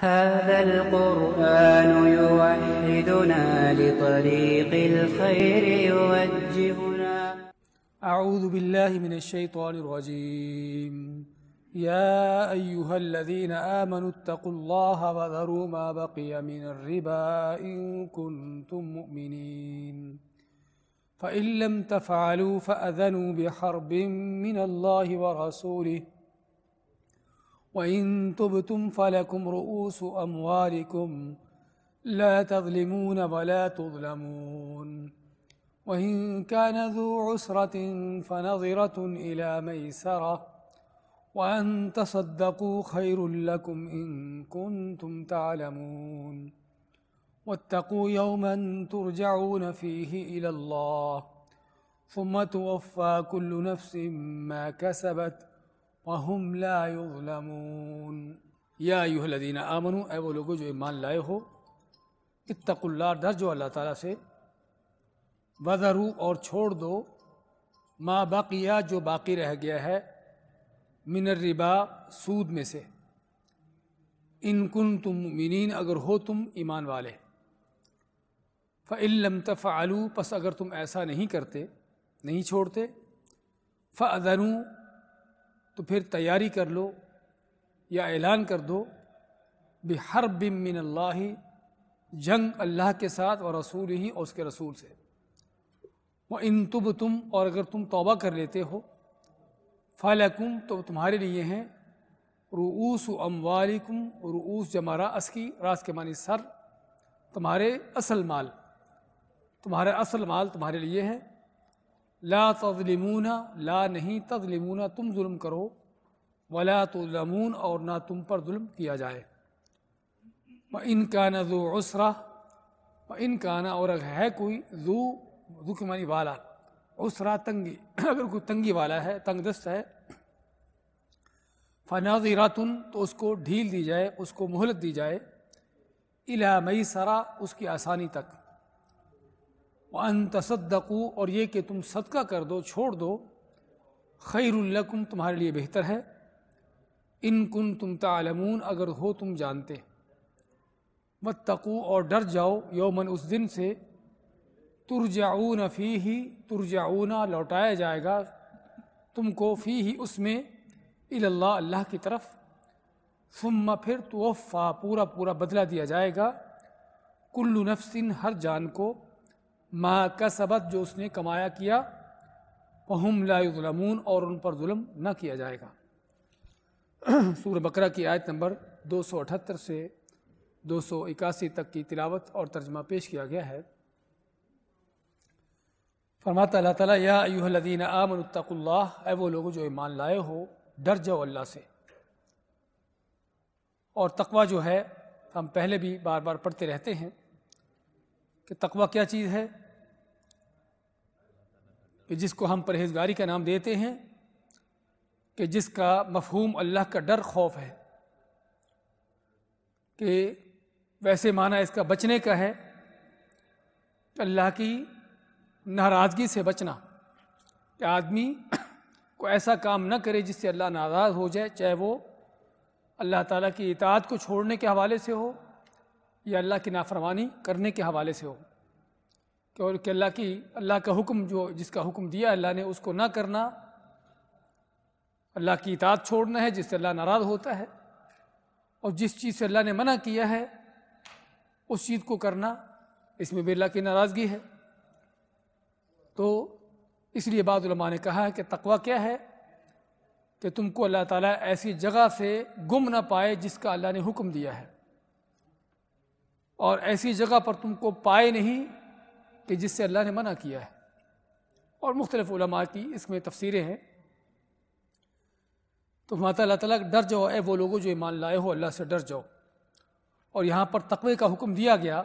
هذا القرآن يوحدنا لطريق الخير يوجهنا. أعوذ بالله من الشيطان الرجيم. يا أيها الذين آمنوا اتقوا الله وذروا ما بقي من الربا إن كنتم مؤمنين فإن لم تفعلوا فأذنوا بحرب من الله ورسوله وإن تبتم فلكم رؤوس أموالكم لا تظلمون ولا تظلمون وإن كان ذو عسرة فنظرة إلى ميسرة وأن تصدقوا خير لكم إن كنتم تعلمون واتقوا يوما ترجعون فيه إلى الله ثم توفى كل نفس ما كسبت وهم لا يظلمون. یا ایھا الذین آمنوا، اے وہ لوگوں جو ایمان لائے ہو، اتقوا اللہ، ڈر جو اللہ تعالیٰ سے، وذروا اور چھوڑ دو، ما بقیہ جو باقی رہ گیا ہے، من الربا سود میں سے، ان کنتم مؤمنین اگر ہو تم ایمان والے، فإن لم تفعلوا پس اگر تم ایسا نہیں کرتے، نہیں چھوڑتے، فأذنوا تو پھر تیاری کر لو یا اعلان کر دو، بحرب من اللہ، جنگ اللہ کے ساتھ، اور رسولہ اور اس کے رسول سے، وَإِن تُبْتُمْ اور اگر تم توبہ کر لیتے ہو، فَلَكُمْ تو تمہارے لیے ہیں، رؤوس اموالکم، رؤوس جمع راس کی، راس کے معنی سر، تمہارے اصل مال، تمہارا اصل مال تمہارے لیے ہے، لا تظلمون، لا نہیں، تظلمون تم ظلم کرو، ولا تظلمون اور نہ تم پر ظلم کیا جائے، وَإِن كَانَ ذُو عُسْرَةٍ وَإِن كَانَ اور اگر ہے کوئی، ذو کے معنی والا، عسرہ تنگی، اگر کوئی تنگی والا ہے، تنگ دست ہے، فَنَظِرَةٌ تو اس کو ڈھیل دی جائے، اس کو مہلت دی جائے، إِلَى مَيْسَرَةٍ اس کی آسانی تک، وَأَن تَصَدَّقُوا اور یہ کہ تم صدقہ کر دو، چھوڑ دو، خَيْرٌ لَكُمْ تمہارے لیے بہتر ہے، إِن كُنتُمْ تَعْلَمُونَ اگر ہو تم جانتے، وَاتَّقُوا اور ڈر جاؤ، یوماً اس دن سے، ترجعون فیہ، ترجعون لوٹایا جائے گا تم کو، فیہ اس میں، الی اللہ اللہ کی طرف، ثم پھر توفا پورا پورا بدلہ دیا جائے گا، کل نفس ہر جان کو، ما کسبت جو اس نے کمایا کیا، وہم لا یظلمون اور ان پر ظلم نہ کیا جائے گا۔ سورہ بقرہ کی آیت نمبر 278 سے 281 تک کی تلاوت اور ترجمہ پیش کیا گیا ہے۔ فرماتا اللہ تعالیٰ، یا ایھا الذین آمنوا اتقوا اللہ، اے وہ لوگوں جو ایمان لائے ہو، ڈر جاؤ اللہ سے۔ اور تقوی جو ہے، ہم پہلے بھی بار بار پڑھتے رہتے ہیں کہ تقوی کیا چیز ہے، کہ جس کو ہم پرہیزگاری کا نام دیتے ہیں، کہ جس کا مفہوم اللہ کا ڈر، خوف ہے، کہ ویسے معنی اس کا بچنے کا ہے، کہ اللہ کی ناراضگی سے بچنا، کہ آدمی کو ایسا کام نہ کرے جس سے اللہ ناراض ہو جائے، چاہے وہ اللہ تعالیٰ کی اطاعت کو چھوڑنے کے حوالے سے ہو یا اللہ کی نافرمانی کرنے کے حوالے سے ہو، کہ اللہ کا حکم جو جس کا حکم دیا اللہ نے اس کو نہ کرنا، اللہ کی اطاعت چھوڑنا ہے جس سے اللہ ناراض ہوتا ہے، اور جس چیز سے اللہ نے منع کیا ہے اس چیز کو کرنا، اس میں بھی اللہ کی ناراضگی ہے۔ تو اس لیے بعض علماء نے کہا ہے کہ تقوی کیا ہے، کہ تم کو اللہ تعالیٰ ایسی جگہ سے گم نہ پائے جس کا اللہ نے حکم دیا ہے، اور ایسی جگہ پر تم کو پائے نہیں کہ جس سے اللہ نے منع کیا ہے۔ اور مختلف علماء کی اس میں تفسیریں ہیں۔ تو فرماتا اللہ تعالیٰ، ڈر جاؤ اے وہ لوگوں جو ایمان لائے ہو، اللہ سے ڈر جاؤ۔ اور یہاں پر تقوی کا حکم دیا گیا،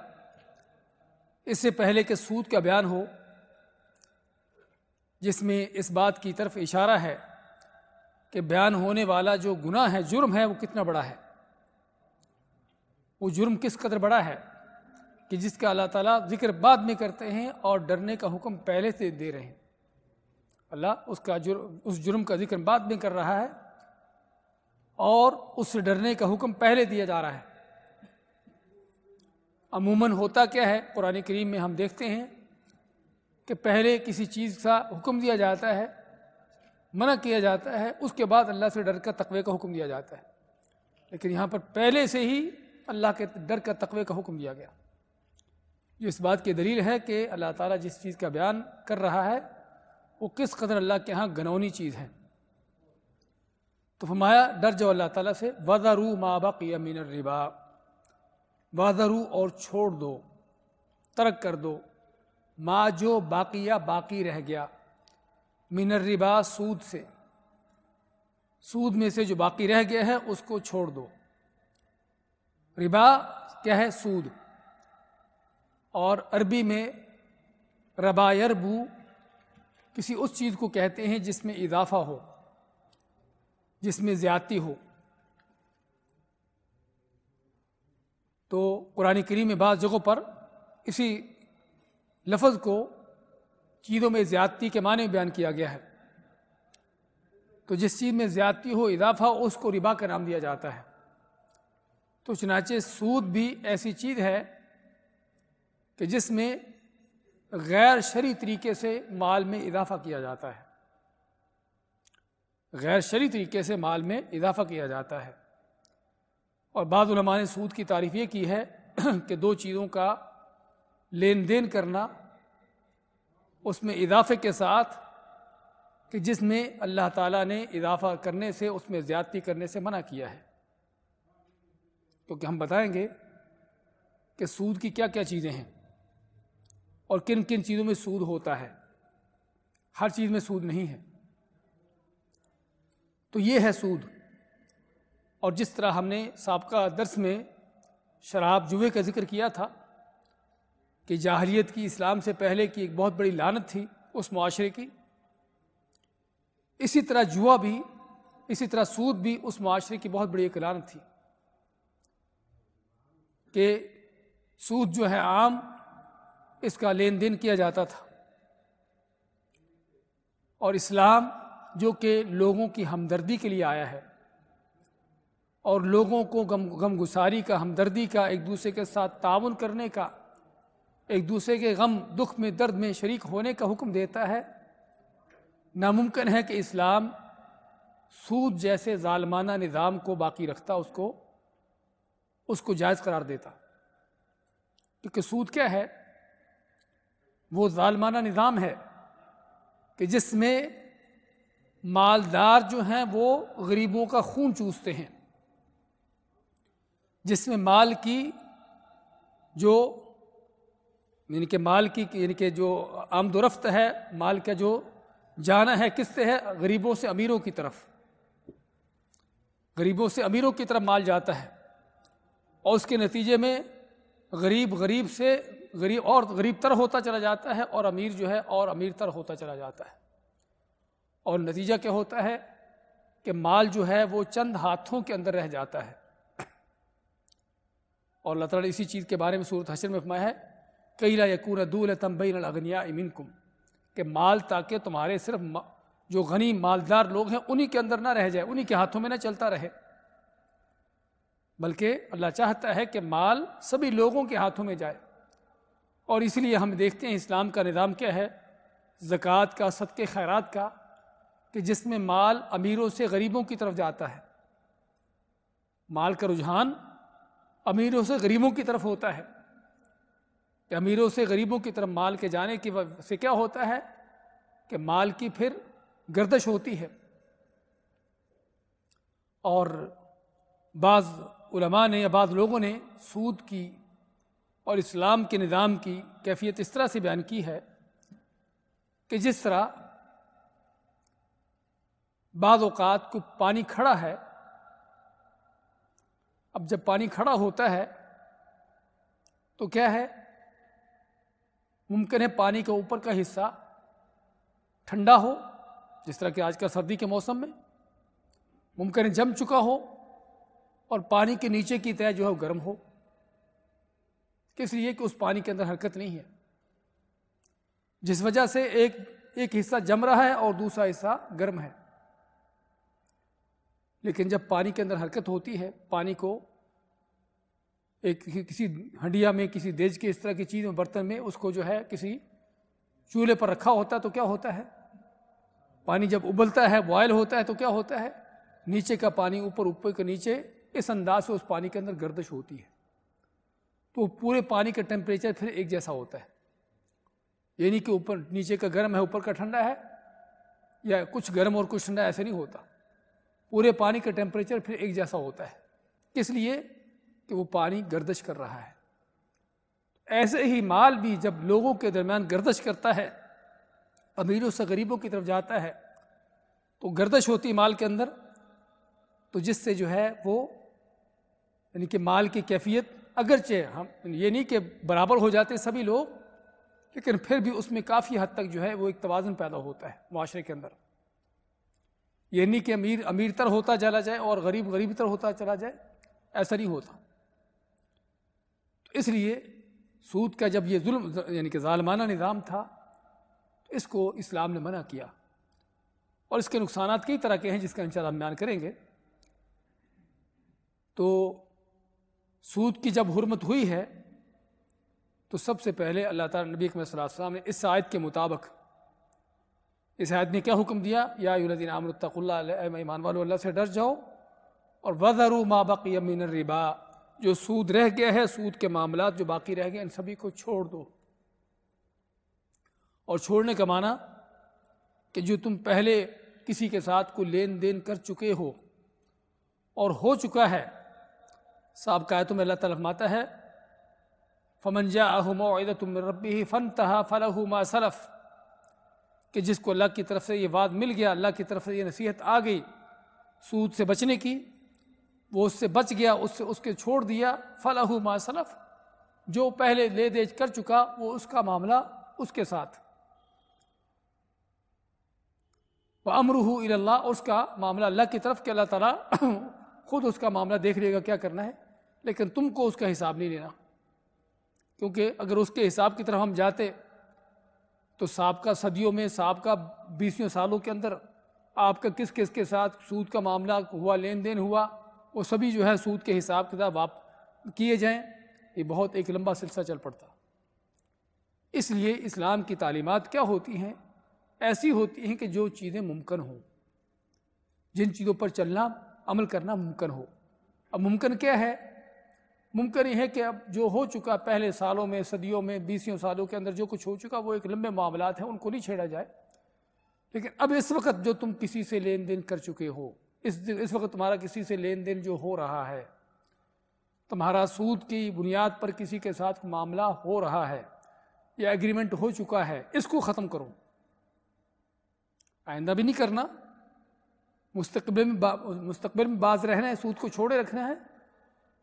اس سے پہلے کہ سود کا بیان ہو، جس میں اس بات کی طرف اشارہ ہے کہ بیان ہونے والا جو گناہ ہے، جرم ہے، وہ کتنا بڑا ہے، وہ جرم کس قدر بڑا ہے، کہ جس کا اللہ تعالیٰ ذکر بعد میں کرتے ہیں اور ڈرنے کا حکم پہلے سے دے رہے ہیں۔ اللہ اس جرم کا ذکر بعد میں کر رہا ہے اور اس سے ڈرنے کا حکم پہلے دیا جا رہا ہے۔ عموماً ہوتا کیا ہے، قرآن کریم میں ہم دیکھتے ہیں کہ پہلے کسی چیز کا حکم دیا جاتا ہے، منع کیا جاتا ہے، اس کے بعد اللہ سے ڈر کا تقوی کا حکم دیا جاتا ہے، لیکن یہاں پر پہلے سے ہی اللہ کے ڈر کا تقوی کا حکم دیا گیا، جو اس بات کی دلیل ہے کہ اللہ تعالیٰ جس چیز کا بیان کر رہا ہے وہ کس قدر اللہ کے ہاں گنونی چیز ہے۔ تو فرمایا ڈر جاؤ اللہ تعالیٰ سے، وَذَرُوا مَا بَقِيَ مِنَ الرِّبَا، وَذَرُوا اور چھوڑ دو، ترک کر دو، ما جو باقی رہ گیا، من الربا سود سے، سود میں سے جو باقی رہ گیا ہے اس کو چھوڑ دو۔ ربا کیا ہے؟ سود، اور عربی میں ربا یربو کسی اس چیز کو کہتے ہیں جس میں اضافہ ہو، جس میں زیادتی ہو۔ تو قرآن کریم میں بعض جگہوں پر اسی لفظ کو چیزوں میں زیادتی کے معنی میں بیان کیا گیا ہے، تو جس چیز میں زیادتی ہو، اضافہ ہو، اس کو ربا کا نام دیا جاتا ہے۔ تو چنانچہ سود بھی ایسی چیز ہے کہ جس میں غیر شرعی طریقے سے مال میں اضافہ کیا جاتا ہے، غیر شرعی طریقے سے مال میں اضافہ کیا جاتا ہے۔ اور بعض علماء نے سود کی تعریف یہ کی ہے کہ دو چیزوں کا لین دین کرنا، اس میں اضافے کے ساتھ کہ جس میں اللہ تعالیٰ نے اضافہ کرنے سے، اس میں زیادتی کرنے سے منع کیا ہے۔ کیونکہ ہم بتائیں گے کہ سود کی کیا کیا چیزیں ہیں اور کن کن چیزوں میں سود ہوتا ہے، ہر چیز میں سود نہیں ہے۔ تو یہ ہے سود۔ اور جس طرح ہم نے سابقہ درس میں شراب جوئے کا ذکر کیا تھا کہ جاہلیت کی، اسلام سے پہلے کی ایک بہت بڑی لعنت تھی اس معاشرے کی، اسی طرح جوا بھی، اسی طرح سود بھی اس معاشرے کی بہت بڑی ایک لعنت تھی کہ سود جو ہے عام اس کا لین دین کیا جاتا تھا، اور اسلام جو کہ لوگوں کی ہمدردی کے لیے آیا ہے اور لوگوں کو غم گساری کا، ہمدردی کا، ایک دوسرے کے ساتھ تعاون کرنے کا، ایک دوسرے کے غم دکھ میں، درد میں شریک ہونے کا حکم دیتا ہے، ناممکن ہے کہ اسلام سود جیسے ظالمانہ نظام کو باقی رکھتا، اس کو جائز قرار دیتا۔ کیونکہ سود کیا ہے؟ وہ ظالمانہ نظام ہے کہ جس میں مالدار جو ہیں وہ غریبوں کا خون چوستے ہیں، جس میں مال کی جو یعنی کہ جو آمد و رفت ہے، مال کا جو جانا ہے کس سے ہے؟ غریبوں سے امیروں کی طرف، غریبوں سے امیروں کی طرف مال جاتا ہے، اور اس کے نتیجے میں غریب سے غریب تر ہوتا چلا جاتا ہے، اور امیر جو ہے اور امیر تر ہوتا چلا جاتا ہے، اور نتیجہ کیا ہوتا ہے کہ مال جو ہے وہ چند ہاتھوں کے اندر رہ جاتا ہے۔ اور اللہ تعالیٰ نے اسی چیز کے بارے میں سورۃ حشر میں فرمایا ہے کَیْ لَا يَکُونَ دُولَةً بَیْنَ الْأَغْنِیَاءِ مِنکُم، کہ مال تاکہ تمہارے صرف جو غنی مالدار لوگ ہیں انہی کے اندر نہ رہ جائے، انہی کے ہاتھوں میں نہ چلتا رہے، بلکہ اللہ چاہتا ہے کہ مال سبھی لوگوں کے ہاتھوں میں جائے۔ اور اس لیے ہم دیکھتے ہیں اسلام کا نظام کیا ہے، زکوٰۃ کا، صدقے خیرات کا، کہ جس میں مال امیروں سے غریبوں کی طرف جاتا ہے، مال کا رجحان امیروں سے غریبوں کی طرف ہوتا ہے، کہ امیروں سے غریبوں کی طرف مال کے جانے کی وجہ سے کیا ہوتا ہے کہ مال کی پھر گردش ہوتی ہے۔ اور بعض علماء نے یا بعض لوگوں نے سود کی اور اسلام کے نظام کی کیفیت اس طرح سے بیان کی ہے کہ جس طرح بعض اوقات کو پانی کھڑا ہے، اب جب پانی کھڑا ہوتا ہے تو کیا ہے، ممکن ہے پانی کے اوپر کا حصہ ٹھنڈا ہو، جس طرح کہ آج کل سردی کے موسم میں ممکن ہے جم چکا ہو، اور پانی کے نیچے کی تہہ جو ہے وہ گرم ہو، کس لیے کہ اس پانی کے اندر حرکت نہیں ہے، جس وجہ سے ایک حصہ جم رہا ہے اور دوسرا حصہ گرم ہے۔ لیکن جب پانی کے اندر حرکت ہوتی ہے، پانی کو ایک کسی ہنڈیا میں، کسی دیج کے اس طرح کی چیز میں، برتن میں، اس کو جو ہے کسی چولہے پر رکھا ہوتا ہے تو کیا ہوتا ہے، پانی جب ابلتا ہے، بوائل ہوتا ہے تو کیا ہوتا ہے، نیچے کا پانی اوپر، اوپر کے نیچے، اس انداز سے اس پانی کے اندر گردش ہوتی ہے، تو پورے پانی کا ٹیمپریچر پھر ایک جیسا ہوتا ہے، یعنی کہ اوپر نیچے کا گرم ہے، اوپر کا ٹھنڈا ہے، یا کچھ گرم اور کچھ ٹھنڈا، ایسے نہیں ہوتا، پورے پانی کا ٹیمپریچر پھر ایک جیسا ہوتا ہے، اس لیے کہ وہ پانی گردش کر رہا ہے۔ ایسے ہی مال بھی جب لوگوں کے درمیان گردش کرتا ہے، امیروں سے غریبوں کی طرف جاتا ہے، تو گردش ہوتی ہے مال کے اندر، تو جس سے جو ہے وہ یعنی کہ مال کی کیفیت، اگرچہ ہم یہ نہیں کہ برابر ہو جاتے سبھی لوگ، لیکن پھر بھی اس میں کافی حد تک جو ہے وہ ایک توازن پیدا ہوتا ہے معاشرے کے اندر، یہ نہیں کہ امیر امیر تر ہوتا چلا جائے اور غریب غریب تر ہوتا چلا جائے، ایسا نہیں ہوتا۔ تو اس لیے سود کا جب یہ ظلم یعنی کہ ظالمانہ نظام تھا، تو اس کو اسلام نے منع کیا، اور اس کے نقصانات کئی طرح کے ہیں جس کا انشاءاللہ ہم بیان کریں گے۔ تو سود کی جب حرمت ہوئی ہے تو سب سے پہلے اللہ تعالیٰ نبی اکرم صلی اللہ علیہ وسلم نے اس آیت کے مطابق، اس آیت نے کیا حکم دیا، یا ایھا الذین آمنوا اتقوا اللہ، اے ایمان والو اللہ سے ڈر جاؤ، اور وذروا ما بقی من الربا، جو سود رہ گیا ہے، سود کے معاملات جو باقی رہ گئے ان سبھی کو چھوڑ دو۔ اور چھوڑنے کا معنی کہ جو تم پہلے کسی کے ساتھ کوئی لین دین کر چکے ہو اور ہو چکا ہے، سابقہ آیتوں میں اللہ تعالیٰ فرماتا ہے فَمَنْ جَاءَهُ مَوْعِظَةٌ مِّن رَبِّهِ فَانْتَهَىٰ فَلَهُ مَا سَلَفَ، کہ جس کو اللہ کی طرف سے یہ وعد مل گیا، اللہ کی طرف سے یہ نصیحت آ گئی سود سے بچنے کی، وہ اس سے بچ گیا، اس کے چھوڑ دیا، فَلَهُ مَا سَلَفَ، جو پہلے لے دے کر چکا وہ اس کا معاملہ اس کے ساتھ، وَأَمْرُهُ إِلَى اللَّهِ، اور اس کا معاملہ اللہ کی طرف، کہ اللہ تعالیٰ خود اس کا معاملہ دیکھ لے گا کیا کرنا ہے، لیکن تم کو اس کا حساب نہیں لینا، کیونکہ اگر اس کے حساب کی طرف ہم جاتے تو سابقہ صدیوں میں، سابقہ 20 سالوں کے اندر آپ کا کس کس کے ساتھ سود کا معاملہ ہوا، لین دین ہوا، وہ سبھی جو ہے سود کے حساب کتاب آپ کیے جائیں، یہ بہت ایک لمبا سلسلہ چل پڑتا۔ اس لیے اسلام کی تعلیمات کیا ہوتی ہیں، ایسی ہوتی ہیں کہ جو چیزیں ممکن ہوں، جن چیزوں پر چلنا، عمل کرنا ممکن ہو۔ اب ممکن کیا ہے؟ ممکن یہ ہے کہ اب جو ہو چکا پہلے سالوں میں، صدیوں میں، 20 سالوں کے اندر جو کچھ ہو چکا وہ ایک لمبے معاملات ہیں، ان کو نہیں چھیڑا جائے، لیکن اب اس وقت جو تم کسی سے لین دین کر چکے ہو، اس وقت تمہارا کسی سے لین دین جو ہو رہا ہے، تمہارا سود کی بنیاد پر کسی کے ساتھ معاملہ ہو رہا ہے یا ایگریمنٹ ہو چکا ہے، اس کو ختم کرو، آئندہ بھی نہیں کرنا، مستقبل میں باز رہنا ہے، سود کو چھوڑے رکھنا ہے،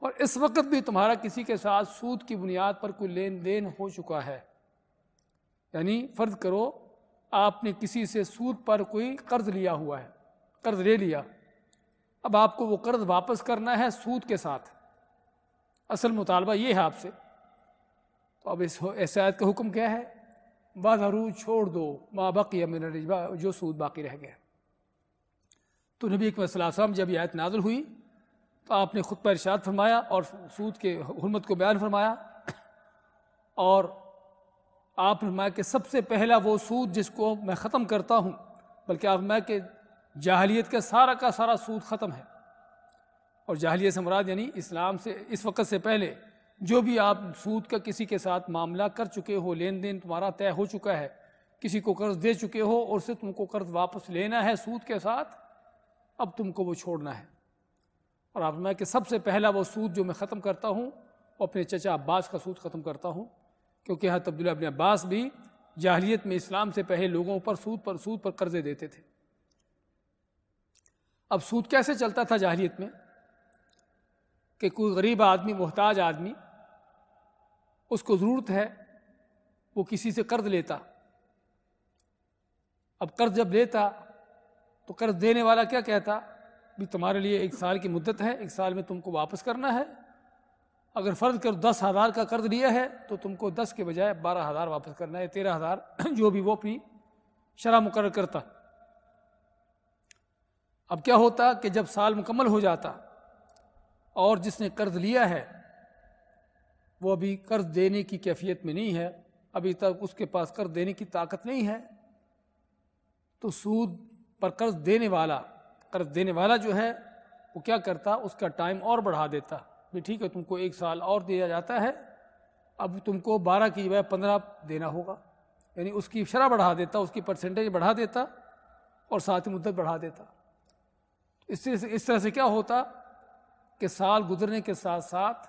اور اس وقت بھی تمہارا کسی کے ساتھ سود کی بنیاد پر کوئی لین دین ہو چکا ہے، یعنی فرض کرو آپ نے کسی سے سود پر کوئی قرض لیا ہوا ہے، قرض لے لیا، اب آپ کو وہ قرض واپس کرنا ہے سود کے ساتھ، اصل مطالبہ یہ ہے آپ سے، تو اب اس آیت کا حکم کیا ہے؟ وَذَرُوا، چھوڑ دو، مَا بَقِیَ مِنَ الرِّبَا، جو سود باقی رہ گیا۔ تو نبی اکرم صلی اللہ علیہ وسلم جب یہ آیت نازل ہوئی تو آپ نے خطبہ ارشاد فرمایا اور سود کے حرمت کو بیان فرمایا، اور آپ نے فرمایا کہ سب سے پہلا وہ سود جس کو میں ختم کرتا ہوں، بلکہ آپ فرمایا کہ جاہلیت کا سارا سود ختم ہے، اور جاہلیت سے مراد یعنی اسلام سے اس وقت سے پہلے جو بھی آپ سود کا کسی کے ساتھ معاملہ کر چکے ہو، لین دین تمہارا طے ہو چکا ہے، کسی کو قرض دے چکے ہو اور اسے تم کو قرض واپس لینا ہے سود کے ساتھ، اب تم کو وہ چھوڑنا ہے۔ اور آپ نے کہ سب سے پہلا وہ سود جو میں ختم کرتا ہوں وہ اپنے چچا عباس کا سود ختم کرتا ہوں، کیونکہ حضرت عبداللہ ابن عباس بھی جاہلیت میں اسلام سے پہلے لوگوں پر سود پر قرضے دیتے تھے۔ اب سود کیسے چلتا تھا جاہلیت میں کہ کوئی غریب آدمی، محتاج آدمی، اس کو ضرورت ہے، وہ کسی سے قرض لیتا، اب قرض جب لیتا تو قرض دینے والا کیا کہتا؟ بھی تمہارے لیے 1 سال کی مدت ہے، 1 سال میں تم کو واپس کرنا ہے، اگر فرض کر 10,000 کا قرض لیا ہے تو تم کو 10 کے بجائے 12,000 واپس کرنا ہے، 13,000 جو بھی وہ اپنی شرح مقرر کرتا۔ اب کیا ہوتا کہ جب سال مکمل ہو جاتا اور جس نے قرض لیا ہے وہ ابھی قرض دینے کی کیفیت میں نہیں ہے، ابھی تک اس کے پاس قرض دینے کی طاقت نہیں ہے، تو سود پر قرض دینے والا جو ہے وہ کیا کرتا، اس کا ٹائم اور بڑھا دیتا، بھی ٹھیک ہے تم کو 1 سال اور دیا جاتا ہے، اب تم کو 12 کی بجائے 15 دینا ہوگا، یعنی اس کی شرح بڑھا دیتا، اس کی پرسنٹیج بڑھا دیتا اور ساتھ ہی مدت بڑھا دیتا۔ اس طرح سے کیا ہوتا کہ سال گزرنے کے ساتھ ساتھ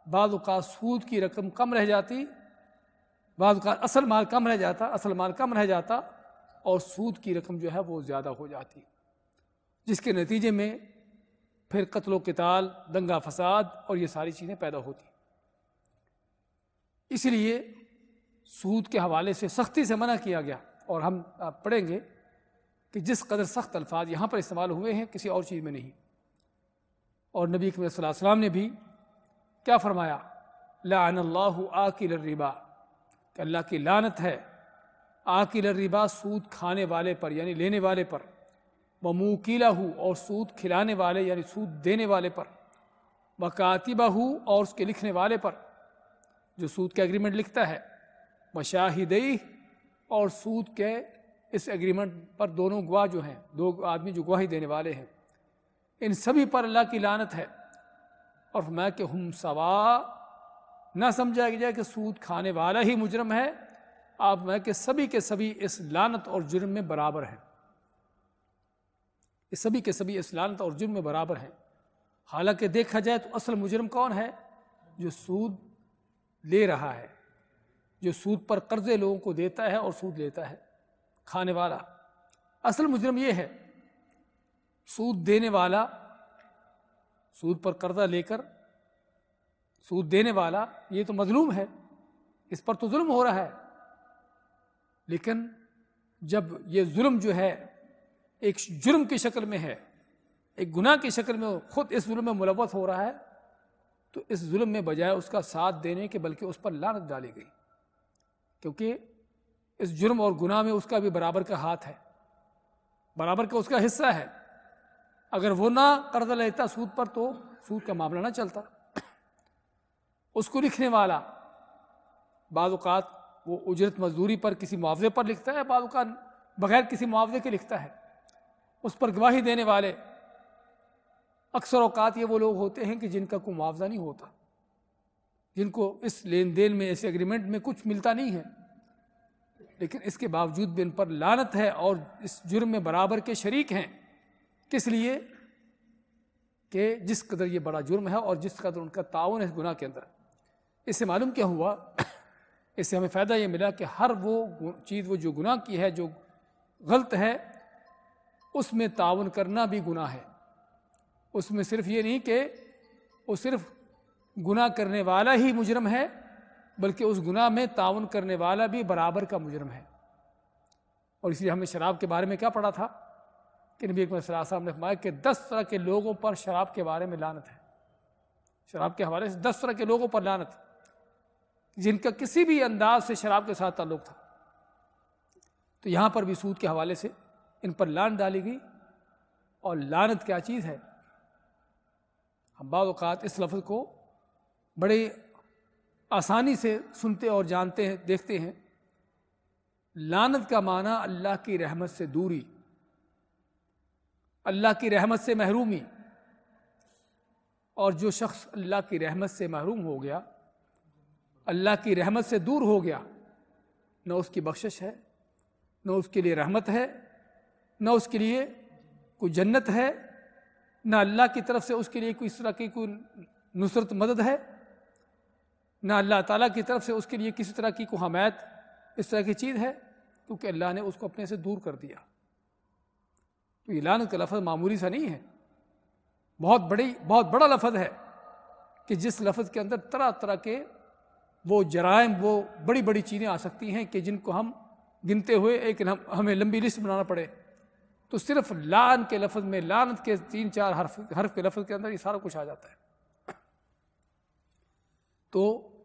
بعض اوقات سود کی رقم کم رہ جاتی، بعض اوقات اصل مال کم رہ جاتا اور سود کی رقم جو ہے وہ زیادہ ہو جاتی، جس کے نتیجے میں پھر قتل و قتال، دنگا فساد اور یہ ساری چیزیں پیدا ہوتی۔ اس لیے سود کے حوالے سے سختی سے منع کیا گیا، اور ہم پڑھیں گے کہ جس قدر سخت الفاظ یہاں پر استعمال ہوئے ہیں کسی اور چیز میں نہیں۔ اور نبی کریم صلی اللہ علیہ وسلم نے بھی کیا فرمایا، لعن اللہ آکل الربا، کہ اللہ کی لعنت ہے آکل الربا، سود کھانے والے پر یعنی لینے والے پر، وموکلہ، اور سود کھلانے والے یعنی سود دینے والے پر، وکاتبہ، اور اس کے لکھنے والے پر جو سود کا ایگریمنٹ لکھتا ہے، وشاہدیہ، اور سود کے اس ایگریمنٹ پر دونوں گواہ جو ہیں، 2 آدمی جو گواہی دینے والے ہیں، ان سبھی پر اللہ کی لعنت ہے۔ اور فرمایا کہ ہم سوا، نہ سمجھا جائے کہ سود کھانے والا ہی مجرم ہے، آپ میں کہ سبھی کے سبھی اس لعنت اور جرم میں برابر ہیں، یہ سبھی کے سبھی اس لعنت اور جرم میں برابر ہیں۔ حالانکہ دیکھا جائے تو اصل مجرم کون ہے؟ جو سود لے رہا ہے، جو سود پر قرضے لوگوں کو دیتا ہے اور سود لیتا ہے، کھانے والا اصل مجرم یہ ہے۔ سود دینے والا، سود پر قرضہ لے کر سود دینے والا یہ تو مظلوم ہے، اس پر تو ظلم ہو رہا ہے، لیکن جب یہ ظلم جو ہے ایک جرم کی شکل میں ہے، ایک گناہ کی شکل میں خود اس ظلم میں ملوث ہو رہا ہے، تو اس ظلم میں بجائے اس کا ساتھ دینے کے بلکہ اس پر لعنت ڈالی گئی، کیونکہ اس جرم اور گناہ میں اس کا بھی برابر کا ہاتھ ہے، برابر کا اس کا حصہ ہے۔ اگر وہ نہ قرضہ لیتا سود پر تو سود کا معاملہ نہ چلتا۔ اس کو لکھنے والا بعض اوقات وہ اجرت مزدوری پر کسی معاوضے پر لکھتا ہے، بعض اوقات بغیر کسی معاوضے کے لکھتا ہے۔ اس پر گواہی دینے والے اکثر اوقات یہ وہ لوگ ہوتے ہیں کہ جن کا کوئی معاوضہ نہیں ہوتا، جن کو اس لین دین میں، اس ایگریمنٹ میں کچھ ملتا نہیں ہے، لیکن اس کے باوجود بھی ان پر لعنت ہے اور اس جرم میں برابر کے شریک ہیں۔ کس لیے؟ کہ جس قدر یہ بڑا جرم ہے اور جس قدر ان کا تعاون ہے اس گناہ کے اندر۔ اس سے معلوم کیا ہوا؟ اس سے ہمیں فائدہ یہ ملا کہ ہر وہ چیز، وہ جو گناہ کی ہے، جو غلط ہے، اس میں تعاون کرنا بھی گناہ ہے۔ اس میں صرف یہ نہیں کہ وہ صرف گناہ کرنے والا ہی مجرم ہے، بلکہ اس گناہ میں تعاون کرنے والا بھی برابر کا مجرم ہے۔ اور اس لیے ہم نے شراب کے بارے میں کیا پڑھا تھا کہ نبی اکرم صلی اللہ علیہ وسلم نے فرمایا کہ 10 طرح کے لوگوں پر شراب کے بارے میں لعنت ہے، شراب کے حوالے سے 10 طرح کے لوگوں پر لعنت، جن کا کسی بھی انداز سے شراب کے ساتھ تعلق تھا۔ تو یہاں پر بھی سود کے حوالے سے ان پر لعنت ڈالی گئی۔ اور لعنت کیا چیز ہے؟ ہم بعض اوقات اس لفظ کو بڑے آسانی سے سنتے اور جانتے ہیں، دیکھتے ہیں۔ لعنت کا معنی اللہ کی رحمت سے دوری، اللہ کی رحمت سے محرومی، اور جو شخص اللہ کی رحمت سے محروم ہو گیا، اللہ کی رحمت سے دور ہو گیا، نہ اس کی بخشش ہے، نہ اس کے لیے رحمت ہے، نہ اس کے لیے کوئی جنت ہے، نہ اللہ کی طرف سے اس کے لیے کوئی اس طرح کی کوئی نصرت مدد ہے، نہ اللہ تعالیٰ کی طرف سے اس کے لیے کسی طرح کی کوئی حمایت اس طرح کی چیز ہے، کیونکہ اللہ نے اس کو اپنے سے دور کر دیا۔ تو یہ لعنت کا لفظ معمولی سا نہیں ہے، بہت بڑا لفظ ہے، کہ جس لفظ کے اندر طرح طرح کے وہ جرائم، وہ بڑی بڑی چیزیں آ سکتی ہیں کہ جن کو ہم گنتے ہوئے ایک ہمیں لمبی لسٹ بنانا پڑے، تو صرف لعن کے لفظ میں، لعنت کے 3-4 حرف کے لفظ کے اندر یہ سارا کچھ آ جاتا ہے۔ تو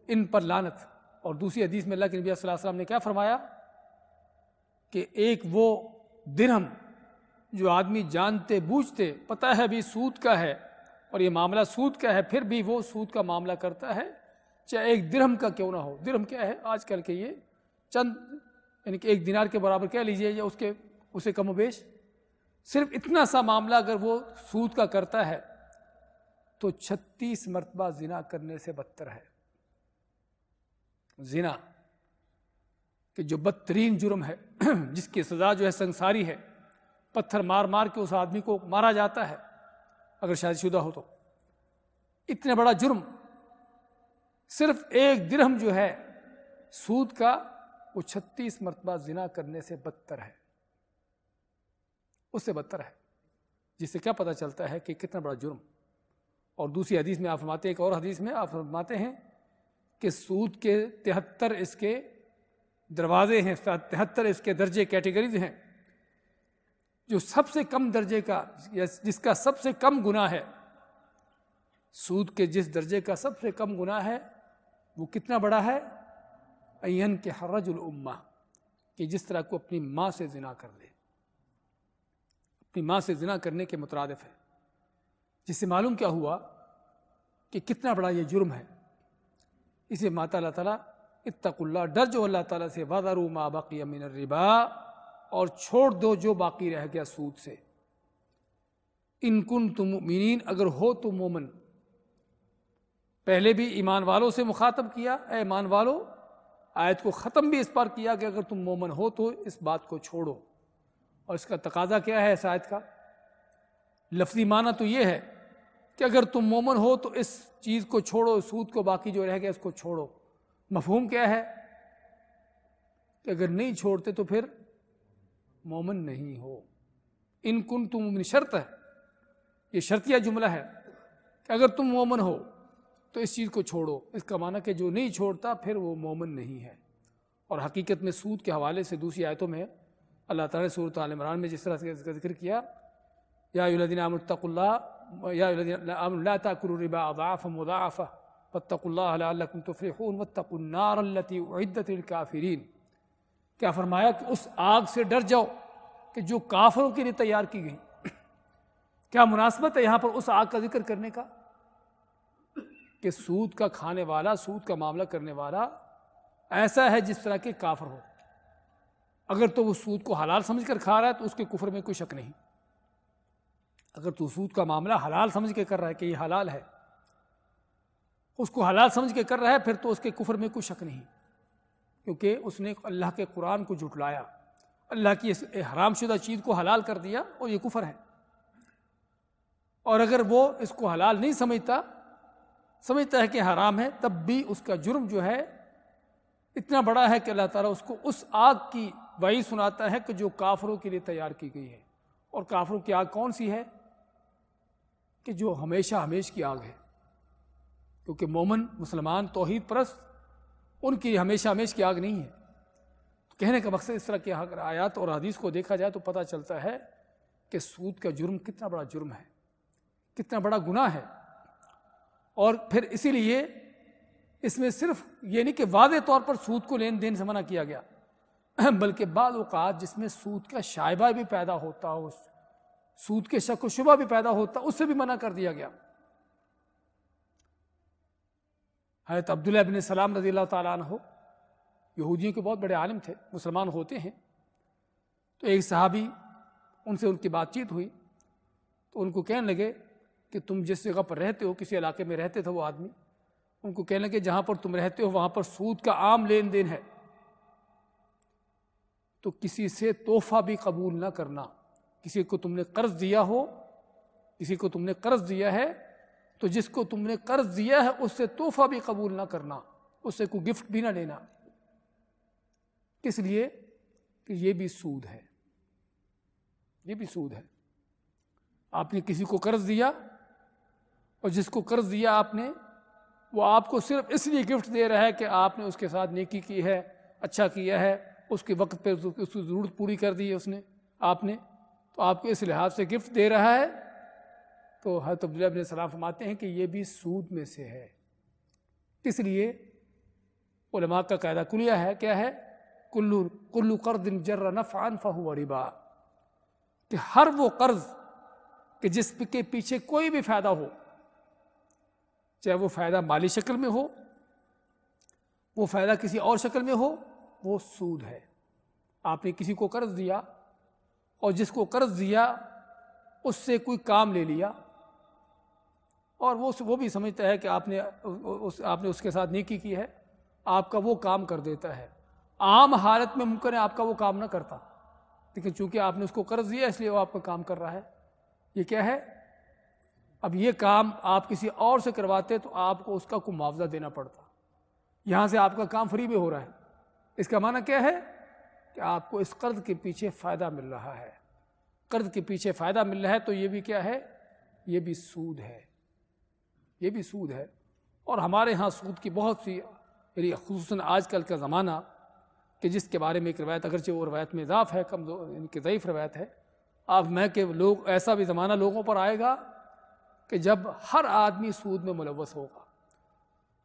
ان پر لعنت۔ اور دوسری حدیث میں اللہ کے نبی صلی اللہ علیہ وسلم نے کیا فرمایا کہ ایک وہ درہم جو آدمی جانتے بوجھتے، پتہ ہے بھی سود کا ہے اور یہ معاملہ سود کا ہے، پھر بھی وہ سود کا معاملہ کرتا ہے، چاہے 1 درہم کا کیوں نہ ہو. درہم کیا ہے آج کل کے یہ چند یعنی کہ 1 دینار کے برابر کہہ لیجئے یا اسے کم و بیش. صرف اتنا سا معاملہ اگر وہ سود کا کرتا ہے تو 36 مرتبہ زنا کرنے سے بدتر ہے. زنا کہ جو بدترین جرم ہے جس کی سزا جو ہے سنساری ہے، پتھر مار مار کے اس آدمی کو مارا جاتا ہے اگر شادی شدہ ہو تو. اتنا بڑا جرم صرف 1 درہم جو ہے سود کا وہ 36 مرتبہ زنا کرنے سے بدتر ہے، اس سے بدتر ہے. جس سے کیا پتہ چلتا ہے کہ کتنا بڑا جرم. اور دوسری حدیث میں آپ فرماتے ہیں، ایک اور حدیث میں آپ فرماتے ہیں کہ سود کے 73 اس کے دروازے ہیں، 73 اس کے درجے کیٹیگریز ہیں. جو سب سے کم درجے کا یا جس کا سب سے کم گناہ ہے، سود کے جس درجے کا سب سے کم گناہ ہے وہ کتنا بڑا ہے؟ این کے حرج الامہ، کہ جس طرح کو اپنی ماں سے زنا کر لے، اپنی ماں سے زنا کرنے کے مترادف ہے. جس سے معلوم کیا ہوا کہ کتنا بڑا یہ جرم ہے. اسے ماتا اللہ تعالیٰ اتقوا اللہ، ڈر جو اللہ تعالیٰ سے، وَذَرُوا مَا بَقِيَ مِنَ الرِّبَا، اور چھوڑ دو جو باقی رہ گیا سود سے. ان کنتم مؤمنین، اگر ہو تو مومن. پہلے بھی ایمان والوں سے مخاطب کیا، اے ایمان والو. آیت کو ختم بھی اس پر کیا کہ اگر تم مومن ہو تو اس بات کو چھوڑو. اور اس کا تقاضا کیا ہے اس آیت کا؟ لفظی معنی تو یہ ہے کہ اگر تم مومن ہو تو اس چیز کو چھوڑو، سود کو، باقی جو رہ گیا اس کو چھوڑو. مفہوم کیا ہے کہ اگر نہیں چھوڑتے تو پھر مومن نہیں ہو. ان کنتم مومن شرط ہے، یہ شرطیہ جملہ ہے کہ اگر تم مومن ہو تو اس چیز کو چھوڑو. اس کا معنی کہ جو نہیں چھوڑتا پھر وہ مومن نہیں ہے. اور حقیقت میں سود کے حوالے سے دوسری آیتوں میں اللہ تعالیٰ نے سورۃ آل عمران میں جس طرح سے ذکر کیا، یا ایھا الذین آمنوا اتقوا اللہ، یا ایھا الذین آمنوا لا تأکلوا الربا اضعافا مضاعفہ واتقوا اللہ لعلکم تفلحون واتقوا النار التی اعدت للکافرین. کیا فرمایا کہ اس آگ سے ڈر جاؤ کہ جو کافروں کے لیے تیار کی گئی. کیا مناسبت ہے یہاں پر اس آگ کا ذکر کرنے کا کہ سود کا کھانے والا، سود کا معاملہ کرنے والا ایسا ہے جس طرح کے کافر ہو. اگر تو وہ سود کو حلال سمجھ کر کھا رہا ہے تو اس کے کفر میں کوئی شک نہیں. اگر تو سود کا معاملہ حلال سمجھ کے کر رہا ہے کہ یہ حلال ہے، اس کو حلال سمجھ کے کر رہا ہے، پھر تو اس کے کفر میں کوئی شک نہیں، کیونکہ اس نے اللہ کے قرآن کو جھٹلایا، اللہ کی اس حرام شدہ چیز کو حلال کر دیا، اور یہ کفر ہے. اور اگر وہ اس کو حلال نہیں سمجھتا ہے کہ حرام ہے، تب بھی اس کا جرم جو ہے اتنا بڑا ہے کہ اللہ تعالیٰ اس کو اس آگ کی وعید سناتا ہے کہ جو کافروں کے لیے تیار کی گئی ہے. اور کافروں کی آگ کون سی ہے؟ کہ جو ہمیشہ ہمیش کی آگ ہے. کیونکہ مومن، مسلمان، توحید پرست، ان کی ہمیشہ ہمیش کی آگ نہیں ہے. کہنے کا مقصد اس طرح کی اگر آیات اور حدیث کو دیکھا جائے تو پتہ چلتا ہے کہ سود کا جرم کتنا بڑا جرم ہے، کتنا بڑا گناہ ہے. اور پھر اسی لیے اس میں صرف یہ نہیں کہ واضح طور پر سود کو لین دین سے منع کیا گیا، بلکہ بعض اوقات جس میں سود کا شائبہ بھی پیدا ہوتا ہو، سود کے شک و شبہ بھی پیدا ہوتا، اس سے بھی منع کر دیا گیا. حضرت عبداللہ بن سلام رضی اللہ تعالیٰ عنہ یہودیوں کے بہت بڑے عالم تھے، مسلمان ہوتے ہیں. تو ایک صحابی ان سے ان کی بات چیت ہوئی تو ان کو کہنے لگے کہ تم جس جگہ پر رہتے ہو، کسی علاقے میں رہتے تھے وہ آدمی، ان کو کہنے لگے جہاں پر تم رہتے ہو وہاں پر سود کا عام لین دین ہے، تو کسی سے تحفہ بھی قبول نہ کرنا. کسی کو تم نے قرض دیا ہو، کسی کو تم نے قرض دیا ہے تو جس کو تم نے قرض دیا ہے اس سے تحفہ بھی قبول نہ کرنا، اس سے کوئی گفٹ بھی نہ لینا. کس لیے؟ کہ یہ بھی سود ہے، یہ بھی سود ہے. آپ نے کسی کو قرض دیا اور جس کو قرض دیا آپ نے، وہ آپ کو صرف اس لیے گفٹ دے رہا ہے کہ آپ نے اس کے ساتھ نیکی کی ہے، اچھا کیا ہے، اس کے وقت پہ اس کی ضرورت پوری کر دی ہے اس نے، آپ نے، تو آپ کو اس لحاظ سے گفٹ دے رہا ہے. تو حضرت عبداللہ بن سلام فرماتے ہیں کہ یہ بھی سود میں سے ہے. اس لیے علماء کا قاعدہ کلیہ ہے، کیا ہے؟ کل قرض جر نفعا فہو ربا، کہ ہر وہ قرض کہ جس کے پیچھے کوئی بھی فائدہ ہو، چاہے وہ فائدہ مالی شکل میں ہو وہ فائدہ کسی اور شکل میں ہو، وہ سود ہے۔ آپ نے کسی کو قرض دیا اور جس کو قرض دیا اس سے کوئی کام لے لیا، اور وہ بھی سمجھتا ہے کہ آپ نے اس کے ساتھ نیکی کی ہے، آپ کا وہ کام کر دیتا ہے۔ عام حالت میں ممکن ہے آپ کا وہ کام نہ کرتا، لیکن چونکہ آپ نے اس کو قرض دیا اس لیے وہ آپ کا کام کر رہا ہے۔ یہ کیا ہے؟ اب یہ کام آپ کسی اور سے کرواتے تو آپ کو اس کا کوئی معاوضہ دینا پڑتا، یہاں سے آپ کا کام فری میں ہو رہا ہے۔ اس کا معنی کیا ہے کہ آپ کو اس قرض کے پیچھے فائدہ مل رہا ہے۔ قرض کے پیچھے فائدہ مل رہا ہے تو یہ بھی کیا ہے؟ یہ بھی سود ہے، یہ بھی سود ہے۔ اور ہمارے ہاں سود کی بہت سی، یعنی خصوصاً آج کل کا زمانہ کہ جس کے بارے میں ایک روایت، اگرچہ وہ روایت میں اضاف ہے، ان کی ضعیف روایت ہے، آپ میں کہ لوگ ایسا بھی زمانہ لوگوں پر آئے گا کہ جب ہر آدمی سود میں ملوث ہوگا،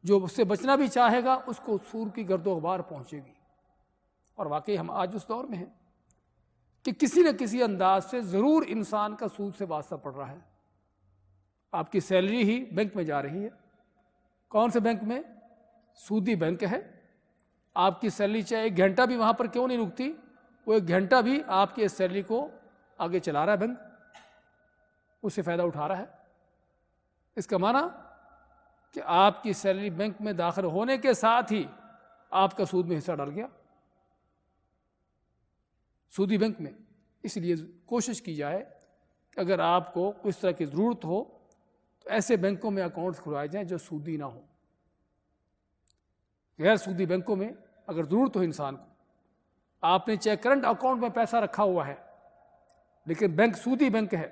جو اس سے بچنا بھی چاہے گا اس کو سود کی گرد و غبار پہنچے گی۔ اور واقعی ہم آج اس دور میں ہیں کہ کسی نہ کسی انداز سے ضرور انسان کا سود سے واسطہ پڑ رہا ہے۔ آپ کی سیلری ہی بینک میں جا رہی ہے، کون سے بینک میں؟ سودی بینک ہے۔ آپ کی سیلری چاہے 1 گھنٹہ بھی وہاں پر کیوں نہیں رکتی، وہ 1 گھنٹہ بھی آپ کی سیلری کو آگے چلا رہا ہے بینک، اس سے فائدہ اٹھا رہا ہے۔ اس کا معنی کہ آپ کی سیلری بینک میں داخل ہونے کے ساتھ ہی آپ کا سود میں حصہ ڈال گیا، سودی بینک میں۔ اس لیے کوشش کی جائے کہ اگر آپ کو کس طرح کی ضرورت ہو تو ایسے بینکوں میں اکاؤنٹس کھلوائے جائیں جو سودی نہ ہوں۔ غیر سودی بینکوں میں اگر ضرورت ہو انسان کو، آپ نے چاہے کرنٹ اکاؤنٹ میں پیسہ رکھا ہوا ہے لیکن بینک سودی بینک ہے،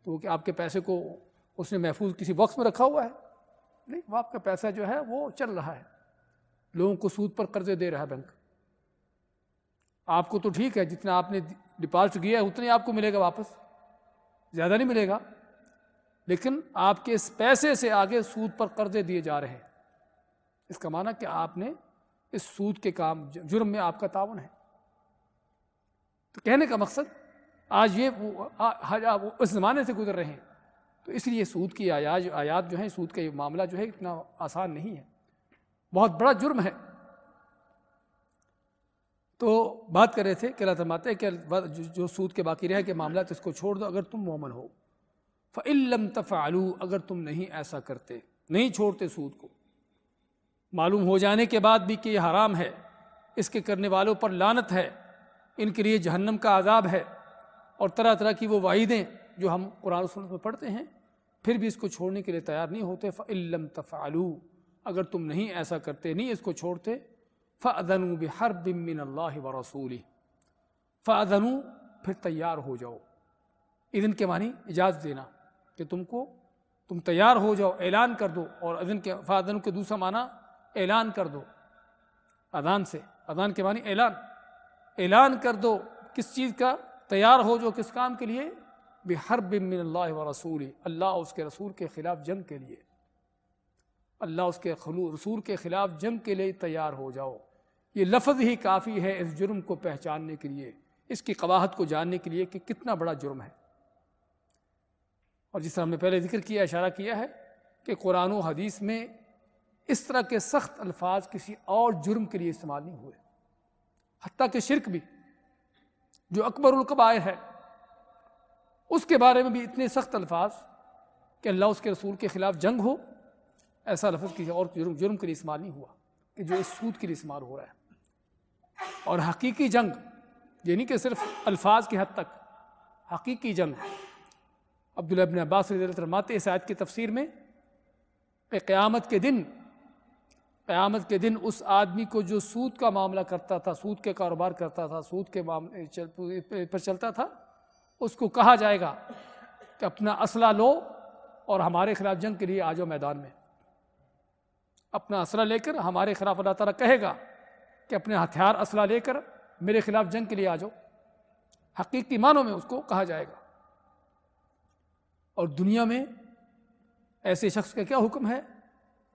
تو کہ آپ کے پیسے کو اس نے محفوظ کسی باکس میں رکھا ہوا ہے؟ نہیں، وہ آپ کا پیسہ جو ہے وہ چل رہا ہے، لوگوں کو سود پر قرضے دے رہا ہے بینک۔ آپ کو تو ٹھیک ہے، جتنا آپ نے ڈپازٹ کیا ہے اتنا ہی آپ کو ملے گا واپس، زیادہ نہیں ملے گا، لیکن آپ کے اس پیسے سے آگے سود پر قرضے دیے جا رہے ہیں۔ اس کا معنی کہ آپ نے اس سود کے کام، جرم میں آپ کا تعاون ہے۔ تو کہنے کا مقصد آج اس زمانے سے گزر رہے ہیں، تو اس لیے سود کی آیات جو ہیں، سود کا یہ معاملہ جو ہے اتنا آسان نہیں ہے، بہت بڑا جرم ہے۔ تو بات کر رہے تھے کہ اللہ فرماتے ہیں کہ جو سود کے باقی رہ کے معاملات اس کو چھوڑ دو اگر تم مومن ہو۔ فَإِن لَّمْ تَفْعَلُوا، اگر تم نہیں ایسا کرتے، نہیں چھوڑتے سود کو، معلوم ہو جانے کے بعد بھی کہ یہ حرام ہے، اس کے کرنے والوں پر لعنت ہے، ان کے لیے جہنم کا عذاب ہے، اور طرح طرح کی وہ وعیدیں جو ہم قرآن و سنت میں پڑھتے ہیں، پھر بھی اس کو چھوڑنے کے لیے تیار نہیں ہوتے۔ فَإِن لَّمْ تَفْعَلُوا، اگر تم نہیں ایسا کرتے، نہیں اس کو چھوڑتے، فَأْذَنُوا بِحَرْبٍ مِّنَ اللَّهِ وَرَسُولِهِ، فَأْذَنُوا پھر تیار ہو جاؤ۔ اذن کے معنی اجازت دینا، کہ تم تیار ہو جاؤ، اعلان کر دو۔ اور اذن کے فَأْذَنُوا کے دوسرا معنی اعلان کر دو، اذان سے، اذان کے معنی اعلان کر دو۔ کس چیز کا؟ تیار ہو جو کس کام کے لیے؟ بِحَرْبٍ مِّنَ اللَّهِ وَرَسُولِهِ، اللہ اور اس کے رسول کے خلاف جنگ کے لیے، اللہ اس کے رسول کے خلاف جنگ کے لیے تیار ہو جاؤ۔ یہ لفظ ہی کافی ہے اس جرم کو پہچاننے کے لیے، اس کی قباحت کو جاننے کے لیے کہ کتنا بڑا جرم ہے۔ اور جس طرح ہم نے پہلے ذکر کیا، اشارہ کیا ہے کہ قرآن و حدیث میں اس طرح کے سخت الفاظ کسی اور جرم کے لیے استعمال نہیں ہوئے، حتیٰ کہ شرک بھی جو اکبر الکبائر ہے، اس کے بارے میں بھی اتنے سخت الفاظ کہ اللہ اس کے رسول کے خلاف جنگ ہو، ایسا لفظ کسی اور جرم کے لیے استعمال نہیں ہوا کہ جو اس سود کے لیے استعمال ہو رہا ہے۔ اور حقیقی جنگ، یعنی کہ صرف الفاظ کی حد تک، حقیقی جنگ۔ عبداللہ ابن عباس رضی اللہ عنہ فرماتے ہیں اس آیت کی تفسیر میں کہ قیامت کے دن اس آدمی کو جو سود کا معاملہ کرتا تھا، سود کے کاروبار کرتا تھا، سود کے معاملے پر چلتا تھا، اس کو کہا جائے گا کہ اپنا اسلحہ لو اور ہمارے خلاف جنگ کے لیے آ جاؤ میدان میں۔ اپنا اسلحہ لے کر ہمارے خلاف، اللہ تعالیٰ کہے گا کہ اپنے ہتھیار اسلحہ لے کر میرے خلاف جنگ کے لیے آ جاؤ، حقیقی معنوں میں اس کو کہا جائے گا۔ اور دنیا میں ایسے شخص کا کیا حکم ہے؟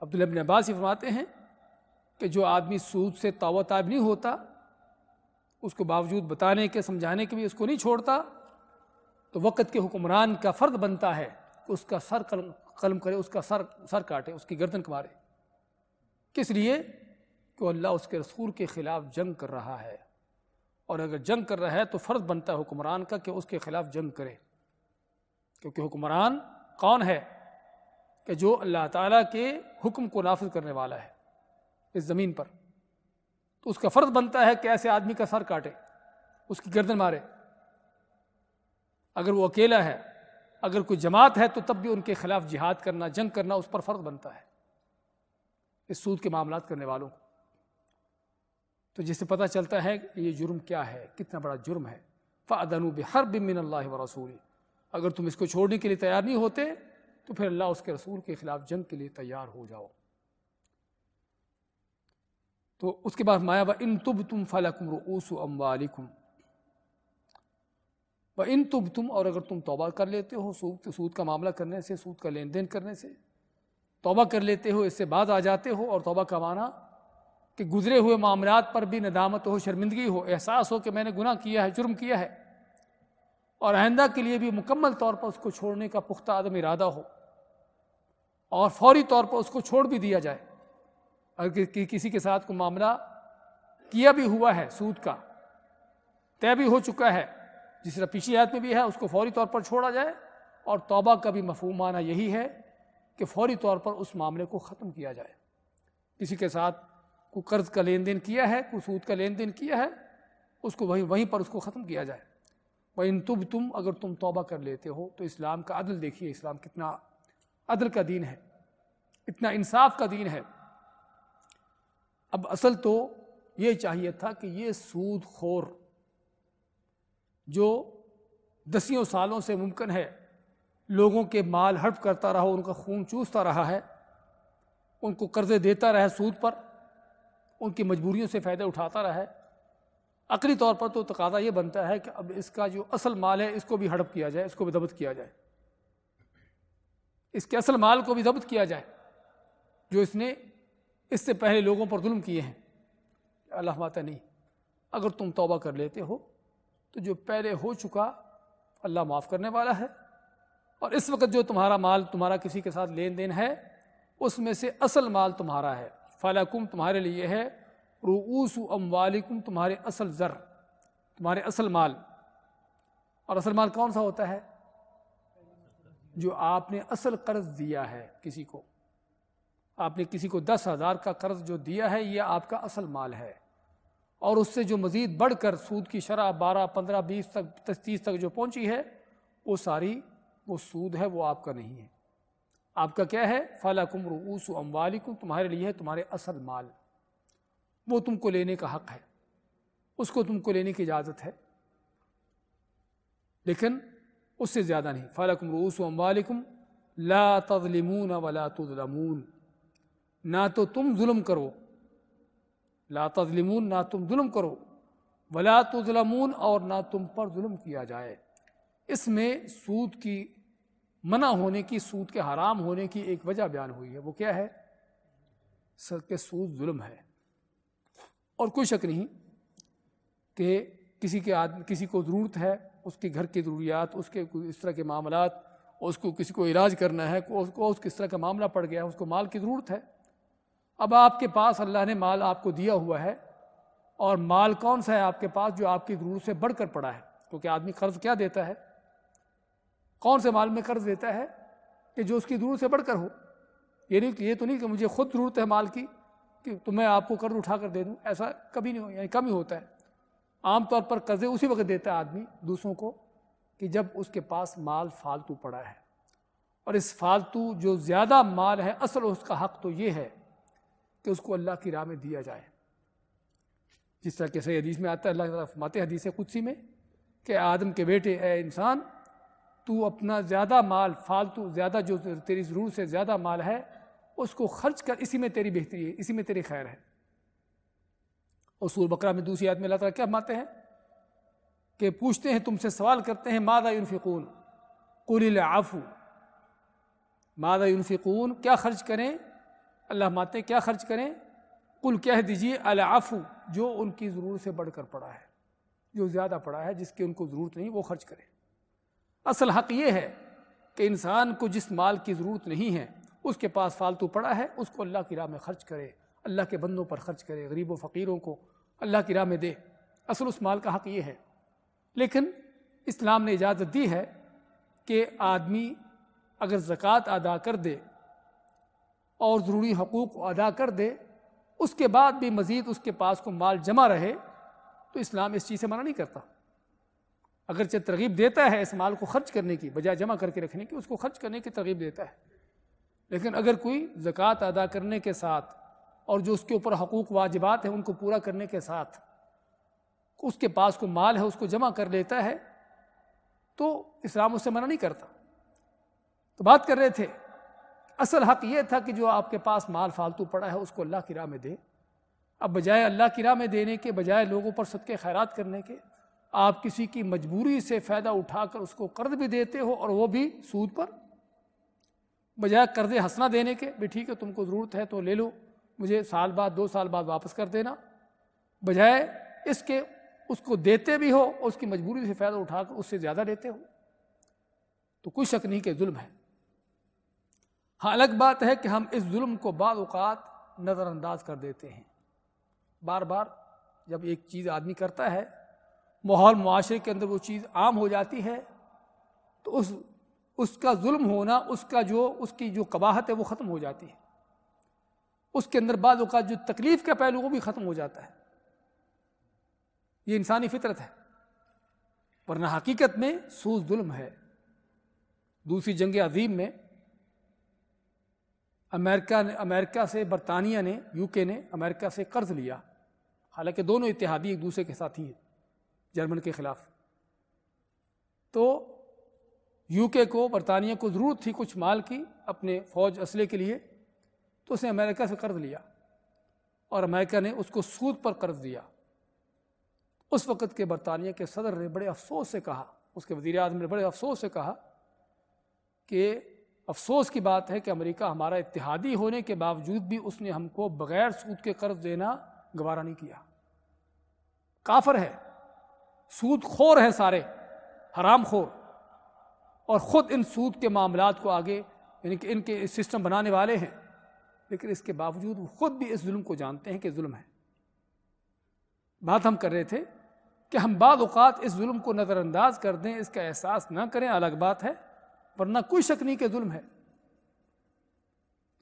عبداللہ ابن عباس فرماتے ہیں کہ جو آدمی سود سے تائب نہیں ہوتا، اس کو باوجود بتانے کے، سمجھانے کے بھی اس کو نہیں چھوڑتا، تو وقت کے حکمران کا فرض بنتا ہے کہ اس کا سر قلم کرے، اس کا سر کاٹے، اس کی گردن مارے۔ کس لیے؟ کہ اللہ اس کے رسول کے خلاف جنگ کر رہا ہے، اور اگر جنگ کر رہا ہے تو فرض بنتا ہے حکمران کا کہ اس کے خلاف جنگ کرے، کیونکہ حکمران کون ہے؟ کہ جو اللہ تعالیٰ کے حکم کو نافذ کرنے والا ہے اس زمین پر، تو اس کا فرض بنتا ہے کہ ایسے آدمی کا سر کاٹے، اس کی گردن مارے۔ اگر وہ اکیلا ہے، اگر کوئی جماعت ہے، تو تب بھی ان کے خلاف جہاد کرنا، جنگ کرنا اس پر فرض بنتا ہے، اس سود کے معاملات کرنے والوں کو۔ تو جس سے پتہ چلتا ہے کہ یہ جرم کیا ہے، کتنا بڑا جرم ہے۔ فَأَذَنُوا بِحَرْبٍ مِّنَ اللَّهِ وَرَسُولِهِ، اگر تم اس کو چھوڑنے کے لیے تیار نہیں ہوتے تو پھر اللہ اس کے رسول کے خلاف جنگ کے لیے تیار ہو جاؤ۔ تو اس کے بعد مایا وَإِن تُبْتُمْ فَلَكُمْ رُؤُوسُ أَمْوَالِكُمْ، وَإِن تُبْتُمْ، اور اگر تم توبہ کر لیتے ہو سود کا معاملہ کرنے سے، سود کا لین دین کرنے سے توبہ کر لیتے ہو، اس سے بعد آ جاتے ہو، اور توبہ کا معنی کہ گزرے ہوئے معاملات پر بھی ندامت ہو، شرمندگی ہو، احساس ہو کہ میں نے گناہ کیا ہے، جرم کیا ہے، اور آئندہ کے لیے بھی مکمل طور پر اس کو چھوڑنے کا پختہ عدم ارادہ ہو، اور فوری طور پر اس کو چھوڑ بھی دیا جائے۔ اگر کسی کے ساتھ کوئی معاملہ کیا بھی ہوا ہے، سود کا طے بھی ہو چکا ہے، جس طرح پچھلی آیت میں بھی ہے، اس کو فوری طور پر چھوڑا جائے، اور توبہ کا بھی مفہوم معنی یہی ہے کہ فوری طور پر اس معاملے کو ختم کیا جائے۔ کسی کے ساتھ کوئی قرض کا لین دین کیا ہے، کوئی سود کا لین دین کیا ہے، اس کو وہیں پر اس کو ختم کیا جائے۔ وَإِن تُبْتُمْ، اگر تم توبہ کر لیتے ہو، تو اسلام کا عدل دیکھیے، اسلام کتنا عدل کا دین ہے، اتنا انصاف کا دین ہے۔ اب اصل تو یہ چاہیے تھا کہ یہ سود خور جو دسیوں سالوں سے ممکن ہے لوگوں کے مال ہڑپ کرتا رہا، ان کا خون چوستا رہا ہے، ان کو قرضے دیتا رہا سود پر، ان کی مجبوریوں سے فائدہ اٹھاتا رہا ہے، عقلی طور پر تو تقاضا یہ بنتا ہے کہ اب اس کا جو اصل مال ہے اس کو بھی ہڑپ کیا جائے، اس کو بھی ضبط کیا جائے، اس کے اصل مال کو بھی ضبط کیا جائے جو اس نے اس سے پہلے لوگوں پر ظلم کیے ہیں۔ اللہ ماتا نہیں، اگر تم توبہ کر لیتے ہو تو جو پہلے ہو چکا اللہ معاف کرنے والا ہے، اور اس وقت جو تمہارا مال، تمہارا کسی کے ساتھ لین دین ہے، اس میں سے اصل مال تمہارا ہے۔ فَلَكُمْ، تمہارے لیے ہے، رؤوس اموالکم، تمہارے اصل زر، تمہارے اصل مال۔ اور اصل مال کون سا ہوتا ہے؟ جو آپ نے اصل قرض دیا ہے کسی کو، آپ نے کسی کو 10,000 کا قرض جو دیا ہے، یہ آپ کا اصل مال ہے، اور اس سے جو مزید بڑھ کر سود کی شرح 12، 15، 20 تک، 30 تک جو پہنچی ہے، وہ ساری وہ سود ہے، وہ آپ کا نہیں ہے۔ آپ کا کیا ہے؟ فَلَكُمْ رُؤُوسُ أَمْوَالِكُمْ، تمہارے لیے ہے تمہارے اصل مال، وہ تم کو لینے کا حق ہے، اس کو تم کو لینے کی اجازت ہے، لیکن اس سے زیادہ نہیں۔ فَلَكُمْ رُؤُوسُ أَمْوَالِكُمْ لَا تَظْلِمُونَ وَلَا تُظْلَمُونَ، نہ تو تم ظلم کرو، لا تظلمون، نہ تم ظلم کرو، ولا تظلمون، اور نہ تم پر ظلم کیا جائے۔ اس میں سود کی منع ہونے کی، سود کے حرام ہونے کی ایک وجہ بیان ہوئی ہے، وہ کیا ہے؟ کہ سود ظلم ہے، اور کوئی شک نہیں کہ کسی کو ضرورت ہے، اس کے گھر کی ضروریات، اس کے اس طرح کے معاملات، اس کو کسی کو علاج کرنا ہے، اس کس طرح کا معاملہ پڑ گیا، اس کو مال کی ضرورت ہے۔ اب آپ کے پاس اللہ نے مال آپ کو دیا ہوا ہے، اور مال کون سا ہے آپ کے پاس جو آپ کی ضرورت سے بڑھ کر پڑا ہے؟ کیونکہ آدمی قرض کیا دیتا ہے؟ کون سے مال میں قرض دیتا ہے؟ کہ جو اس کی ضرورت سے بڑھ کر ہو۔ یہ تو نہیں کہ مجھے خود ضرورت ہے مال کی کہ تو میں آپ کو قرض اٹھا کر دے دوں، ایسا کبھی نہیں ہو، یعنی کم ہی ہوتا ہے۔ عام طور پر قرضے اسی وقت دیتا ہے آدمی دوسروں کو کہ جب اس کے پاس مال فالتو پڑا ہے، اور اس فالتو جو زیادہ مال ہے، اصل اس کا حق تو یہ ہے کہ اس کو اللہ کی راہ میں دیا جائے، جس طرح کہ صحیح حدیث میں آتا ہے، اللہ تعالیٰ فرماتے ہیں حدیث قدسی میں کہ آدم کے بیٹے، اے انسان، تو اپنا زیادہ مال، فالتو زیادہ جو تیری ضرورت سے زیادہ مال ہے، اس کو خرچ کر، اسی میں تیری بہتری ہے، اسی میں تیری خیر ہے۔ اور سورہ بقرہ میں دوسری آیت میں اللہ تعالیٰ کیا فرماتے ہیں کہ پوچھتے ہیں، تم سے سوال کرتے ہیں، ماذا ينفقون قل العفو، ماذا ينفقون، کیا خرچ کریں؟ اللہ فرماتے ہیں کیا خرچ کریں؟ قل، کہہ دیجئے، العفو، جو ان کی ضرورت سے بڑھ کر پڑا ہے، جو زیادہ پڑا ہے، جس کی ان کو ضرورت نہیں، وہ خرچ کرے۔ اصل حق یہ ہے کہ انسان کو جس مال کی ضرورت نہیں ہے، اس کے پاس فالتو پڑا ہے، اس کو اللہ کی راہ میں خرچ کرے، اللہ کے بندوں پر خرچ کرے، غریب و فقیروں کو اللہ کی راہ میں دے، اصل اس مال کا حق یہ ہے۔ لیکن اسلام نے اجازت دی ہے کہ آدمی اگر زکوٰۃ ادا کر دے اور ضروری حقوق ادا کر دے، اس کے بعد بھی مزید اس کے پاس کو مال جمع رہے تو اسلام اس چیز سے منع نہیں کرتا۔ اگرچہ ترغیب دیتا ہے اس مال کو خرچ کرنے کی، بجائے جمع کر کے رکھنے کی اس کو خرچ کرنے کی ترغیب دیتا ہے، لیکن اگر کوئی زکوٰۃ ادا کرنے کے ساتھ اور جو اس کے اوپر حقوق واجبات ہیں ان کو پورا کرنے کے ساتھ اس کے پاس کو مال ہے اس کو جمع کر لیتا ہے تو اسلام اس سے منع نہیں کرتا۔ تو بات کر رہے تھے اصل حق یہ تھا کہ جو آپ کے پاس مال فالتو پڑا ہے اس کو اللہ کی راہ میں دے۔ اب بجائے اللہ کی راہ میں دینے کے، بجائے لوگوں پر صدقے خیرات کرنے کے، آپ کسی کی مجبوری سے فائدہ اٹھا کر اس کو قرض بھی دیتے ہو، اور وہ بھی سود پر، بجائے قرض حسنہ دینے کے بھی ٹھیک ہے تم کو ضرورت ہے تو لے لو، مجھے سال بعد 2 سال بعد واپس کر دینا، بجائے اس کے اس کو دیتے بھی ہو اور اس کی مجبوری سے فائدہ اٹھا کر اس سے زیادہ لیتے ہو، تو کوئی شک نہیں کہ ظلم ہے۔ ہاں الگ بات ہے کہ ہم اس ظلم کو بعض اوقات نظر انداز کر دیتے ہیں۔ بار بار جب ایک چیز آدمی کرتا ہے، ماحول معاشرے کے اندر وہ چیز عام ہو جاتی ہے تو اس کا ظلم ہونا، اس کی جو قباحت ہے وہ ختم ہو جاتی ہے، اس کے اندر بعض اوقات جو تکلیف کا پہلو وہ بھی ختم ہو جاتا ہے۔ یہ انسانی فطرت ہے، ورنہ حقیقت میں سود ظلم ہے۔ دوسری جنگ عظیم میں امریکہ سے برطانیہ نے، UK نے امریکہ سے قرض لیا، حالانکہ دونوں اتحادی ایک دوسرے کے ساتھی ہیں جرمن کے خلاف۔ تو UK کو، برطانیہ کو ضرورت تھی کچھ مال کی اپنے فوج اسلحے کے لیے، تو اس نے امریکہ سے قرض لیا اور امریکہ نے اس کو سود پر قرض دیا۔ اس وقت کے برطانیہ کے صدر نے بڑے افسوس سے کہا، اس کے وزیر اعظم نے بڑے افسوس سے کہا کہ افسوس کی بات ہے کہ امریکہ ہمارا اتحادی ہونے کے باوجود بھی اس نے ہم کو بغیر سود کے قرض دینا گوارا نہیں کیا۔ کافر ہے، سود خور ہیں سارے، حرام خور، اور خود ان سود کے معاملات کو آگے یعنی کہ ان کے سسٹم بنانے والے ہیں، لیکن اس کے باوجود وہ خود بھی اس ظلم کو جانتے ہیں کہ ظلم ہے۔ بات ہم کر رہے تھے کہ ہم بعض اوقات اس ظلم کو نظر انداز کر دیں، اس کا احساس نہ کریں، الگ بات ہے، ورنہ کوئی شک نہیں کہ ظلم ہے،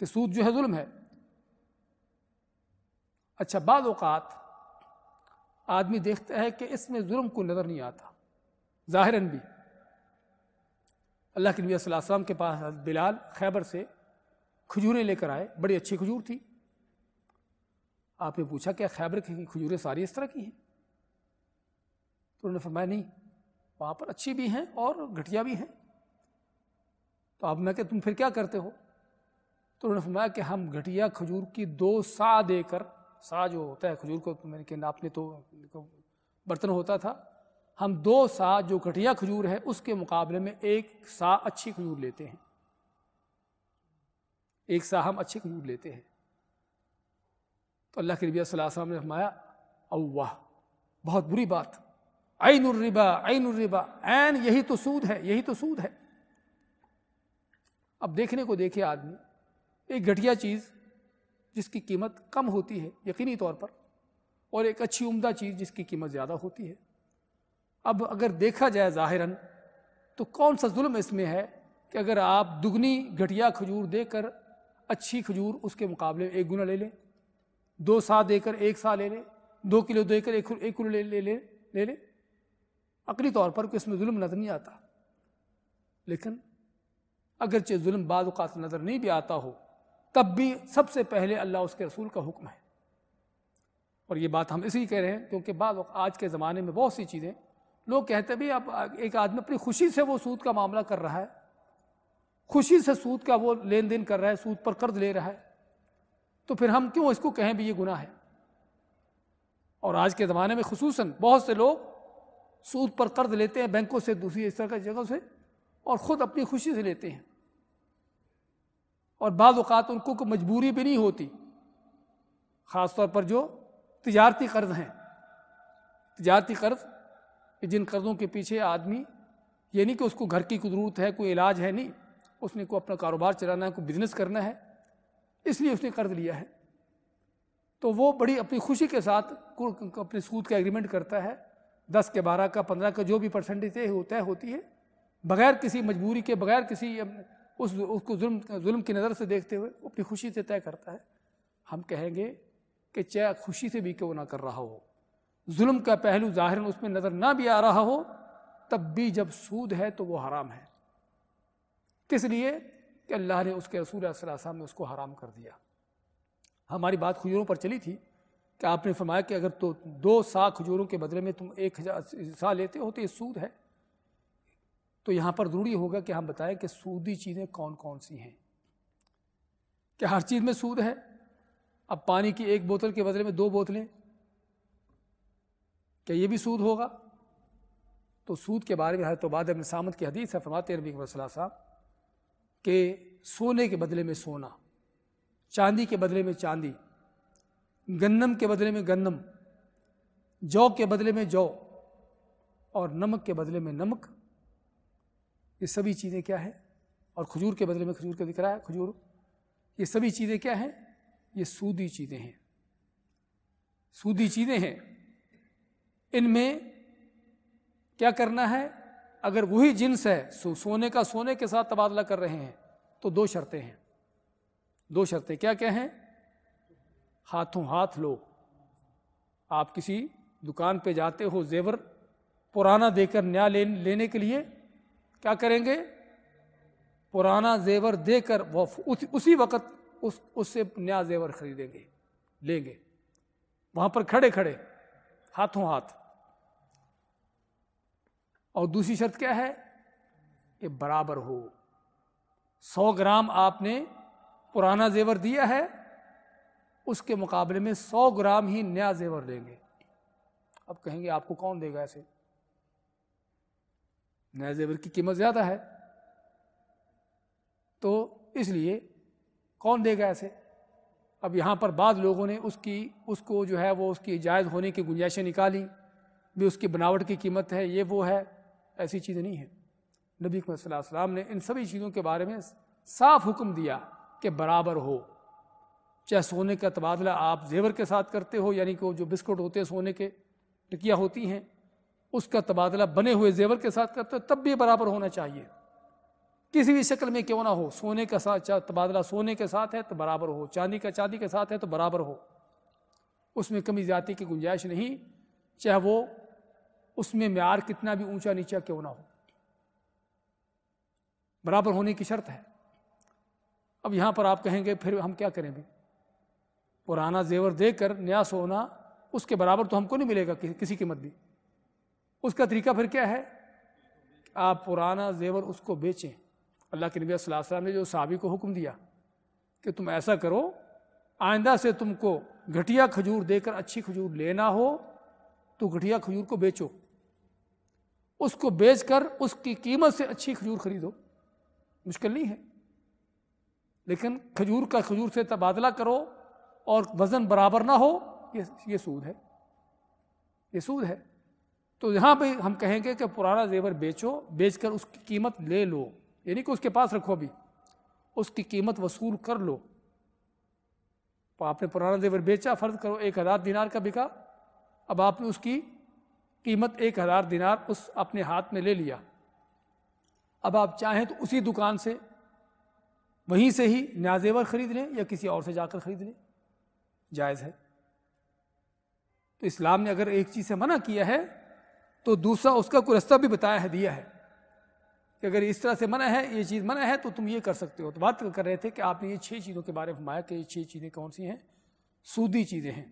کہ سود جو ہے ظلم ہے۔ اچھا، بعض اوقات آدمی دیکھتا ہے کہ اس میں ظلم کو نظر نہیں آتا ظاہراً بھی۔ اللہ کے نبی صلی اللہ علیہ وسلم کے پاس بلال خیبر سے کھجوریں لے کر آئے، بڑی اچھی کھجور تھی۔ آپ نے پوچھا کہ خیبر کی کھجوریں ساری اس طرح کی ہیں؟ تو انہوں نے فرمایا نہیں، وہاں پر اچھی بھی ہیں اور گھٹیا بھی ہیں۔ تو اب میں کہ تم پھر کیا کرتے ہو؟ تو انہوں نے فرمایا کہ ہم گھٹیا کھجور کی 2 صاع دے کر، صاع جو ہوتا ہے کھجور کو میں نے کہ ناپنے تو برتن ہوتا تھا، ہم 2 صاع جو گھٹیا کھجور ہے اس کے مقابلے میں 1 صاع اچھی کھجور لیتے ہیں، 1 صاع ہم اچھی کھجور لیتے ہیں۔ تو اللہ کے نبی صلی اللہ علیہ وسلم نے فرمایا اوہ، بہت بری بات، عین الربا، عین الربا، عین یہی تو سود ہے، یہی تو سود ہے۔ اب دیکھنے کو دیکھے آدمی ایک گھٹیا چیز جس کی قیمت کم ہوتی ہے یقینی طور پر، اور ایک اچھی عمدہ چیز جس کی قیمت زیادہ ہوتی ہے۔ اب اگر دیکھا جائے ظاہراً تو کون سا ظلم اس میں ہے کہ اگر آپ دگنی گھٹیا کھجور دے کر اچھی کھجور اس کے مقابلے 1 گنا لے لیں، 2 صاع دے کر 1 صاع لے لیں، 2 کلو دے کر 1 کلو لے لیں، عقلی طور پر کوئی اس میں ظلم نظر نہیں آتا۔ لیکن اگرچہ ظلم بعض اوقات نظر نہیں بھی آتا ہو، تب بھی سب سے پہلے اللہ اس کے رسول کا حکم ہے۔ اور یہ بات ہم اس لیے کہہ رہے ہیں کیونکہ بعض آج کے زمانے میں بہت سی چیزیں لوگ کہتے بھی، اب ایک آدمی اپنی خوشی سے وہ سود کا معاملہ کر رہا ہے، خوشی سے سود کا وہ لین دین کر رہا ہے، سود پر قرض لے رہا ہے، تو پھر ہم کیوں اس کو کہیں بھی یہ گناہ ہے؟ اور آج کے زمانے میں خصوصاً بہت سے لوگ سود پر قرض لیتے ہیں بینکوں سے، دوسری اس طرح کی جگہوں سے، اور خود اپنی خوشی سے لیتے ہیں، اور بعض اوقات ان کو کوئی مجبوری بھی نہیں ہوتی، خاص طور پر جو تجارتی قرض ہیں، تجارتی قرض، جن قرضوں کے پیچھے آدمی یہ نہیں کہ اس کو گھر کی کوئی ضرورت ہے، کوئی علاج ہے، نہیں، اس نے کوئی اپنا کاروبار چلانا ہے، کوئی بزنس کرنا ہے، اس لیے اس نے قرض لیا ہے۔ تو وہ بڑی اپنی خوشی کے ساتھ اپنے سود کا ایگریمنٹ کرتا ہے، 10 کے 12 کا 15 کا جو بھی پرسنٹیج طے ہوتی ہے، بغیر کسی مجبوری کے، بغیر کسی اس کو ظلم کی نظر سے دیکھتے ہوئے وہ اپنی خوشی سے طے کرتا ہے۔ ہم کہیں گے کہ چاہے خوشی سے بھی کیوں نہ کر رہا ہو، ظلم کا پہلو ظاہراً اس میں نظر نہ بھی آ رہا ہو، تب بھی جب سود ہے تو وہ حرام ہے۔ کس لیے؟ کہ اللہ نے اس کے رسول صلی اللہ علیہ وسلم نے اس کو حرام کر دیا۔ ہماری بات کھجوروں پر چلی تھی کہ آپ نے فرمایا کہ اگر تو 2 سا کھجوروں کے بدلے میں تم 1000 سا لیتے ہو تو یہ سود ہے۔ تو یہاں پر ضروری ہوگا کہ ہم بتائیں کہ سودی چیزیں کون کون سی ہیں۔ کہ ہر چیز میں سود ہے؟ اب پانی کی 1 بوتل کے بدلے میں 2 بوتلیں، کیا یہ بھی سود ہوگا؟ تو سود کے بارے میں حضرت عبادہ بن صامت کی حدیث ہے، فرماتے ہیں نبی صلی اللہ علیہ وسلم کہ سونے کے بدلے میں سونا، چاندی کے بدلے میں چاندی، گندم کے بدلے میں گندم، جو کے بدلے میں جو، اور نمک کے بدلے میں نمک، یہ سبھی چیزیں کیا ہیں؟ اور کھجور کے بدلے میں کھجور کا ذکر ہے، کھجور، یہ سبھی چیزیں کیا ہیں؟ یہ سودی چیزیں ہیں، سودی چیزیں ہیں۔ ان میں کیا کرنا ہے؟ اگر وہی جنس ہے، سونے کا سونے کے ساتھ تبادلہ کر رہے ہیں تو 2 شرطیں ہیں۔ 2 شرطیں کیا کیا ہیں؟ ہاتھوں ہاتھ لو۔ آپ کسی دکان پہ جاتے ہو زیور پرانا دے کر نیا لینے کے لیے، کیا کریں گے؟ پرانا زیور دے کر وہ اسی وقت اس سے نیا زیور خریدیں گے، لیں گے، وہاں پر کھڑے کھڑے ہاتھوں ہاتھ۔ اور دوسری شرط کیا ہے؟ کہ برابر ہو۔ 100 گرام آپ نے پرانا زیور دیا ہے، اس کے مقابلے میں 100 گرام ہی نیا زیور لیں گے۔ اب کہیں گے آپ کو کون دے گا ایسے؟ نیا زیور کی قیمت زیادہ ہے، تو اس لیے کون دے گا ایسے؟ اب یہاں پر بعض لوگوں نے اس کو جو ہے وہ اس کی جائز ہونے کی گنجائشیں نکالی بھی، اس کی بناوٹ کی قیمت ہے، یہ وہ ہے، ایسی چیزیں نہیں ہیں۔ نبی صلی اللہ علیہ وسلم نے ان سبھی چیزوں کے بارے میں صاف حکم دیا کہ برابر ہو۔ چاہے سونے کا تبادلہ آپ زیور کے ساتھ کرتے ہو، یعنی کہ جو بسکٹ ہوتے ہیں سونے کے، ٹکیاں ہوتی ہیں، اس کا تبادلہ بنے ہوئے زیور کے ساتھ کرتے ہو، تب بھی برابر ہونا چاہیے، کسی بھی شکل میں کیوں نہ ہو۔ سونے کا تبادلہ سونے کے ساتھ ہے تو برابر ہو، چاندی کا چاندی کے ساتھ ہے تو برابر ہو، اس میں کمی زیادتی کی گنجائش نہیں، چاہے وہ اس میں معیار کتنا بھی اونچا نیچا کیوں نہ ہو، برابر ہونے کی شرط ہے۔ اب یہاں پر آپ کہیں گے پھر ہم کیا کریں بھی؟ پرانا زیور دے کر نیا سونا، اس کے برابر تو ہم کو نہیں ملے گا کسی قیمت بھی۔ اس کا طریقہ پھر کیا ہے؟ آپ پرانا زیور اس کو بیچیں۔ اللہ کے نبی صلی اللہ علیہ وسلم نے جو صحابی کو حکم دیا کہ تم ایسا کرو، آئندہ سے تم کو گھٹیا کھجور دے کر اچھی کھجور لینا ہو تو گھٹیا کھجور کو بیچو، اس کو بیچ کر اس کی قیمت سے اچھی کھجور خریدو، مشکل نہیں ہے، لیکن کھجور کا کھجور سے تبادلہ کرو اور وزن برابر نہ ہو، یہ سود ہے، یہ سود ہے۔ تو یہاں پہ ہم کہیں گے کہ پرانا زیور بیچو، بیچ کر اس کی قیمت لے لو، یعنی کہ اس کے پاس رکھو، بھی اس کی قیمت وصول کر لو۔ تو آپ نے پرانا زیور بیچا، فرض کرو 1000 دینار کا بکا، اب آپ نے اس کی قیمت 1000 دینار اس اپنے ہاتھ میں لے لیا۔ اب آپ چاہیں تو اسی دکان سے وہیں سے ہی نیا زیور خرید لیں یا کسی اور سے جا کر خرید لیں، جائز ہے۔ تو اسلام نے اگر ایک چیز سے منع کیا ہے تو دوسرا اس کا کوئی رستہ بھی بتایا ہے، دیا ہے کہ اگر اس طرح سے منع ہے، یہ چیز منع ہے تو تم یہ کر سکتے ہو۔ تو بات کر رہے تھے کہ آپ نے یہ 6 چیزوں کے بارے میں فرمایا کہ یہ 6 چیزیں کون سی ہیں؟ سودی چیزیں ہیں۔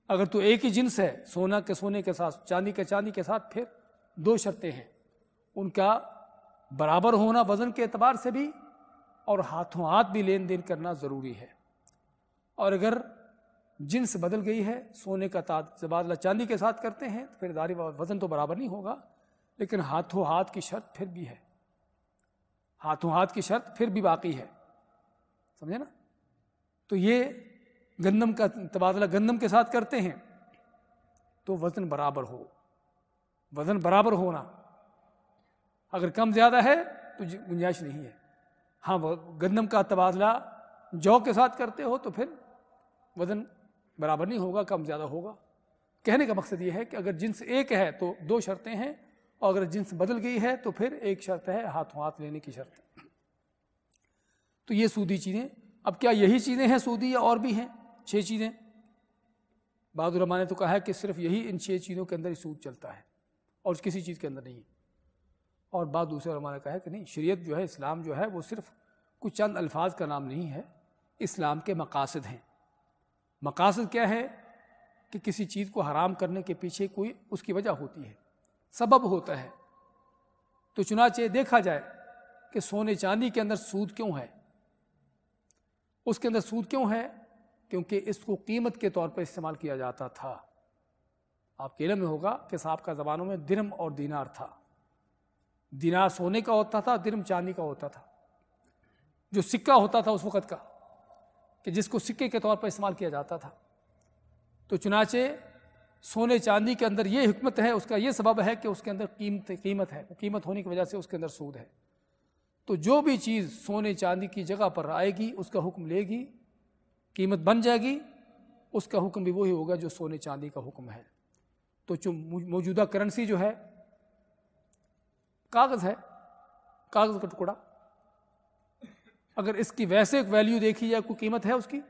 اگر تو ایک ہی جنس ہے، سونا کے سونے کے ساتھ، چاندی کے چاندی کے ساتھ، پھر 2 شرطیں ہیں، ان کا برابر ہونا وزن کے اعتبار سے بھی اور ہاتھوں ہاتھ بھی لین دین کرنا ضروری ہے۔ اور اگر جنس بدل گئی ہے، سونے کا تبادلہ چاندی کے ساتھ کرتے ہیں تو پھر ظاہر وزن تو برابر نہیں ہوگا، لیکن ہاتھوں ہاتھ کی شرط پھر بھی ہے، ہاتھوں ہاتھ کی شرط پھر بھی باقی ہے، سمجھے نا؟ تو یہ گندم کا تبادلہ گندم کے ساتھ کرتے ہیں تو وزن برابر ہو، وزن برابر ہونا، اگر کم زیادہ ہے تو گنجائش نہیں ہے۔ ہاں، وہ گندم کا تبادلہ جو کے ساتھ کرتے ہو تو پھر وزن برابر نہیں ہوگا، کم زیادہ ہوگا۔ کہنے کا مقصد یہ ہے کہ اگر جنس ایک ہے تو دو شرطیں ہیں، اور اگر جنس بدل گئی ہے تو پھر ایک شرط ہے ہاتھوں ہاتھ لینے کی شرط۔ تو یہ سودی چیزیں، اب کیا یہی چیزیں ہیں سودی یا اور بھی ہیں؟ 6 چیزیں۔ بعض علماء نے تو کہا ہے کہ صرف یہی ان 6 چیزوں کے اندر ہی سود چلتا ہے اور کسی چیز کے اندر نہیں ہے، اور بعض دوسرے علماء نے کہا ہے کہ نہیں، شریعت جو ہے، اسلام جو ہے، وہ صرف کچھ چند الفاظ کا نام نہیں ہے، اسلام کے مقاصد ہیں۔ مقاصد کیا ہے؟ کہ کسی چیز کو حرام کرنے کے پیچھے کوئی اس کی وجہ ہوتی ہے، سبب ہوتا ہے۔ تو چنانچہ دیکھا جائے کہ سونے چاندی کے اندر سود کیوں ہے؟ اس کے اندر سود کیوں ہے؟ کیونکہ اس کو قیمت کے طور پر استعمال کیا جاتا تھا۔ آپ کے علم میں ہوگا کہ سابقہ زمانوں میں درہم اور دینار تھا۔ دینار سونے کا ہوتا تھا، درہم چاندی کا ہوتا تھا۔ جو سکہ ہوتا تھا اس وقت کا، کہ جس کو سکے کے طور پر استعمال کیا جاتا تھا، تو چنانچہ سونے چاندی کے اندر یہ حکمت ہے، اس کا یہ سبب ہے کہ اس کے اندر قیمت ہے، قیمت ہونے کی وجہ سے اس کے اندر سود ہے۔ تو جو بھی چیز سونے چاندی کی جگہ پر آئے گی، اس کا حکم لے گی، قیمت بن جائے گی، اس کا حکم بھی وہی ہوگا جو سونے چاندی کا حکم ہے۔ تو موجودہ کرنسی جو ہے کاغذ ہے، کاغذ کا ٹکڑا، اگر اس کی ویسے ویلیو دیکھی جائے، کوئی قیمت ہے اس کی؟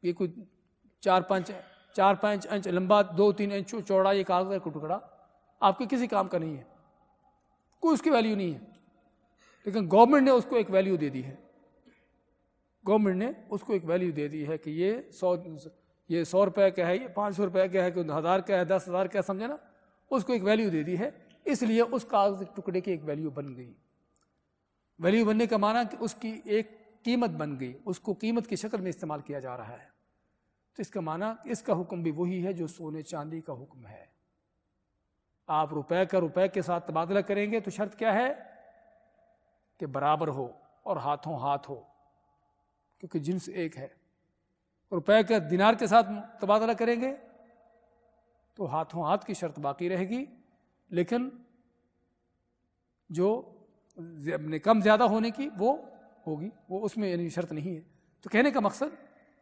یہ کوئی 4-5 انچ لمبا، 2-3 انچ چوڑا یہ کاغذ کا ٹکڑا آپ کے کسی کام کا نہیں ہے، کوئی اس کی ویلیو نہیں ہے، لیکن گورنمنٹ نے اس کو ایک ویلیو دے دی ہے۔ گورنمنٹ نے اس کو ایک ویلیو دے دی ہے کہ یہ 100 روپے کا ہے، یہ 500 روپے کا ہے، کہ 1000 کا ہے، 10,000 کا ہے، سمجھے نا؟ اس کو ایک ویلیو دے دی ہے، اس لیے اس کاغذ ٹکڑے کی ایک ویلیو بن گئی۔ ویلیو بننے کا معنی کہ اس کی ایک قیمت بن گئی، اس کو قیمت کی شکل میں استعمال کیا جا رہا ہے۔ تو اس کا معنی، اس کا حکم بھی وہی ہے جو سونے چاندی کا حکم ہے۔ آپ روپے کا روپے کے ساتھ تبادلہ کریں گے تو شرط کیا ہے؟ کہ برابر ہو اور ہاتھوں ہاتھ ہو، کیونکہ جنس ایک ہے۔ روپے کا دینار کے ساتھ تبادلہ کریں گے تو ہاتھوں ہاتھ کی شرط باقی رہے گی، لیکن جو کم زیادہ ہونے کی وہ ہوگی، وہ اس میں یعنی شرط نہیں ہے۔ تو کہنے کا مقصد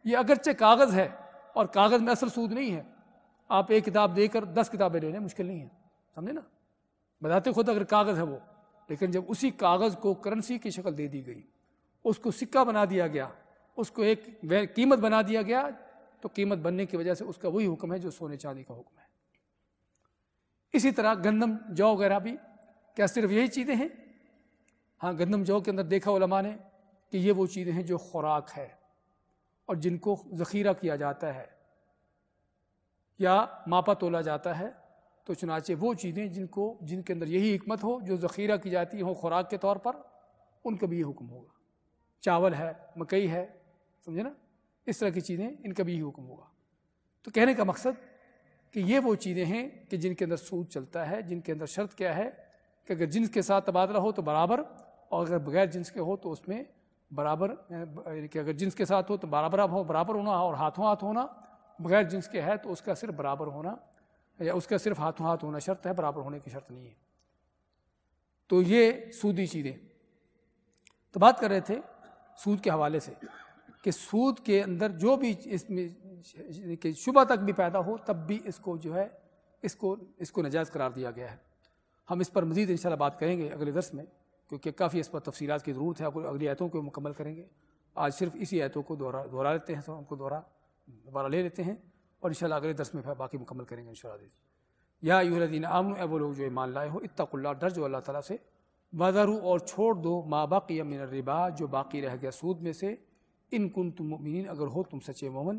یہ اگرچہ کاغذ ہے اور کاغذ میں اصل سود نہیں ہے، آپ ایک کتاب دے کر 10 کتابیں لے لیں، مشکل نہیں ہے، سمجھے نا؟ بتاتے خود اگر کاغذ ہے وہ، لیکن جب اسی کاغذ کو کرنسی کی شکل دے دی گئی، اس کو سکہ بنا دیا گیا، اس کو ایک قیمت بنا دیا گیا، تو قیمت بننے کی وجہ سے اس کا وہی حکم ہے جو سونے چاندی کا حکم ہے۔ اسی طرح گندم، جو وغیرہ بھی، کیا صرف یہی چیزیں ہیں؟ ہاں، گندم جو کے اندر دیکھا علماء نے کہ یہ وہ چیزیں ہیں جو خوراک ہے اور جن کو ذخیرہ کیا جاتا ہے یا ماپا تولا جاتا ہے۔ تو چنانچہ وہ چیزیں جن کے اندر یہی حکمت ہو، جو ذخیرہ کی جاتی ہوں خوراک کے طور پر، ان کا بھی یہ حکم ہوگا۔ چاول ہے، مکئی ہے، سمجھے نا؟ اس طرح کی چیزیں، ان کا بھی یہی حکم ہوگا۔ تو کہنے کا مقصد کہ یہ وہ چیزیں ہیں کہ جن کے اندر سود چلتا ہے، جن کے اندر شرط کیا ہے کہ اگر جنس کے ساتھ تبادلہ ہو تو برابر، اور اگر بغیر جنس کے ہو تو اس میں برابر، یعنی کہ اگر جنس کے ساتھ ہو تو برابر ہونا اور ہاتھوں ہاتھ ہونا، بغیر جنس کے ہے تو اس کا صرف برابر ہونا یا اس کا صرف ہاتھوں ہاتھ ہونا شرط ہے، برابر ہونے کی شرط نہیں ہے۔ تو یہ سودی چیزیں تو بات کر رہے تھے سود کے حوالے سے کہ سود کے اندر جو بھی اس میں کہ شبہ تک بھی پیدا ہو، تب بھی اس کو جو ہے اس کو ناجائز قرار دیا گیا ہے۔ ہم اس پر مزید انشاءاللہ بات کریں گے اگلے درس میں، کیونکہ کافی اس پر تفصیلات کی ضرورت ہے، اگلی آیتوں کو مکمل کریں گے۔ آج صرف اسی آیتوں کو دہرا لیتے ہیں، ان کو دوبارہ لے لیتے ہیں، اور انشاءاللہ اگلے درس میں باقی مکمل کریں گے انشاءاللہ۔ یا ایھا الذین آمنوا، اے وہ لوگ جو ایمان لائے ہو، اتقوا اللہ، ڈر جو اللہ تعالیٰ سے، وذروا، اور چھوڑ دو، ما بقی من الربا، جو باقی رہ گیا سود میں سے، ان کنتم مؤمنین، اگر ہو تم سچے مومن،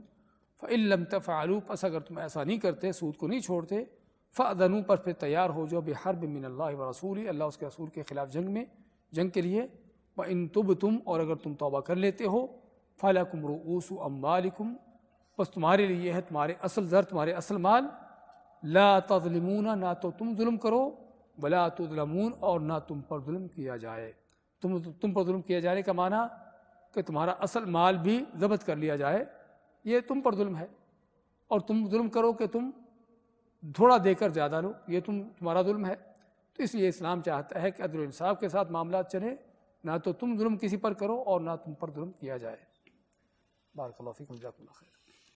فإن لم تفعلوا، پس اگر تم ایسا نہیں کرتے، سود کو نہیں چھوڑتے، فأذنوا، پر پھر تیار ہو جو، بحرب من اللہ ورسولہ، اللہ اس کے رسول کے خلاف جنگ کے لیے، وإن تبتم، اور اگر تم توبہ کر لیتے ہو، فلکم رؤوس اموالکم، بس تمہارے لیے ہے تمہارے اصل زر، تمہارے اصل مال، لا تظلمون، نہ تو تم ظلم کرو، ولا تظلمون، اور نہ تم پر ظلم کیا جائے۔ تم پر ظلم کیا جانے کا معنی کہ تمہارا اصل مال بھی ضبط کر لیا جائے، یہ تم پر ظلم ہے، اور تم ظلم کرو کہ تم تھوڑا دے کر زیادہ لو، یہ تمہارا ظلم ہے۔ تو اس لیے اسلام چاہتا ہے کہ عدل و انصاف کے ساتھ معاملات چلے، نہ تو تم ظلم کسی پر کرو اور نہ تم پر ظلم کیا جائے۔ بارک اللہ فیکم، جزاکم اللہ خیر۔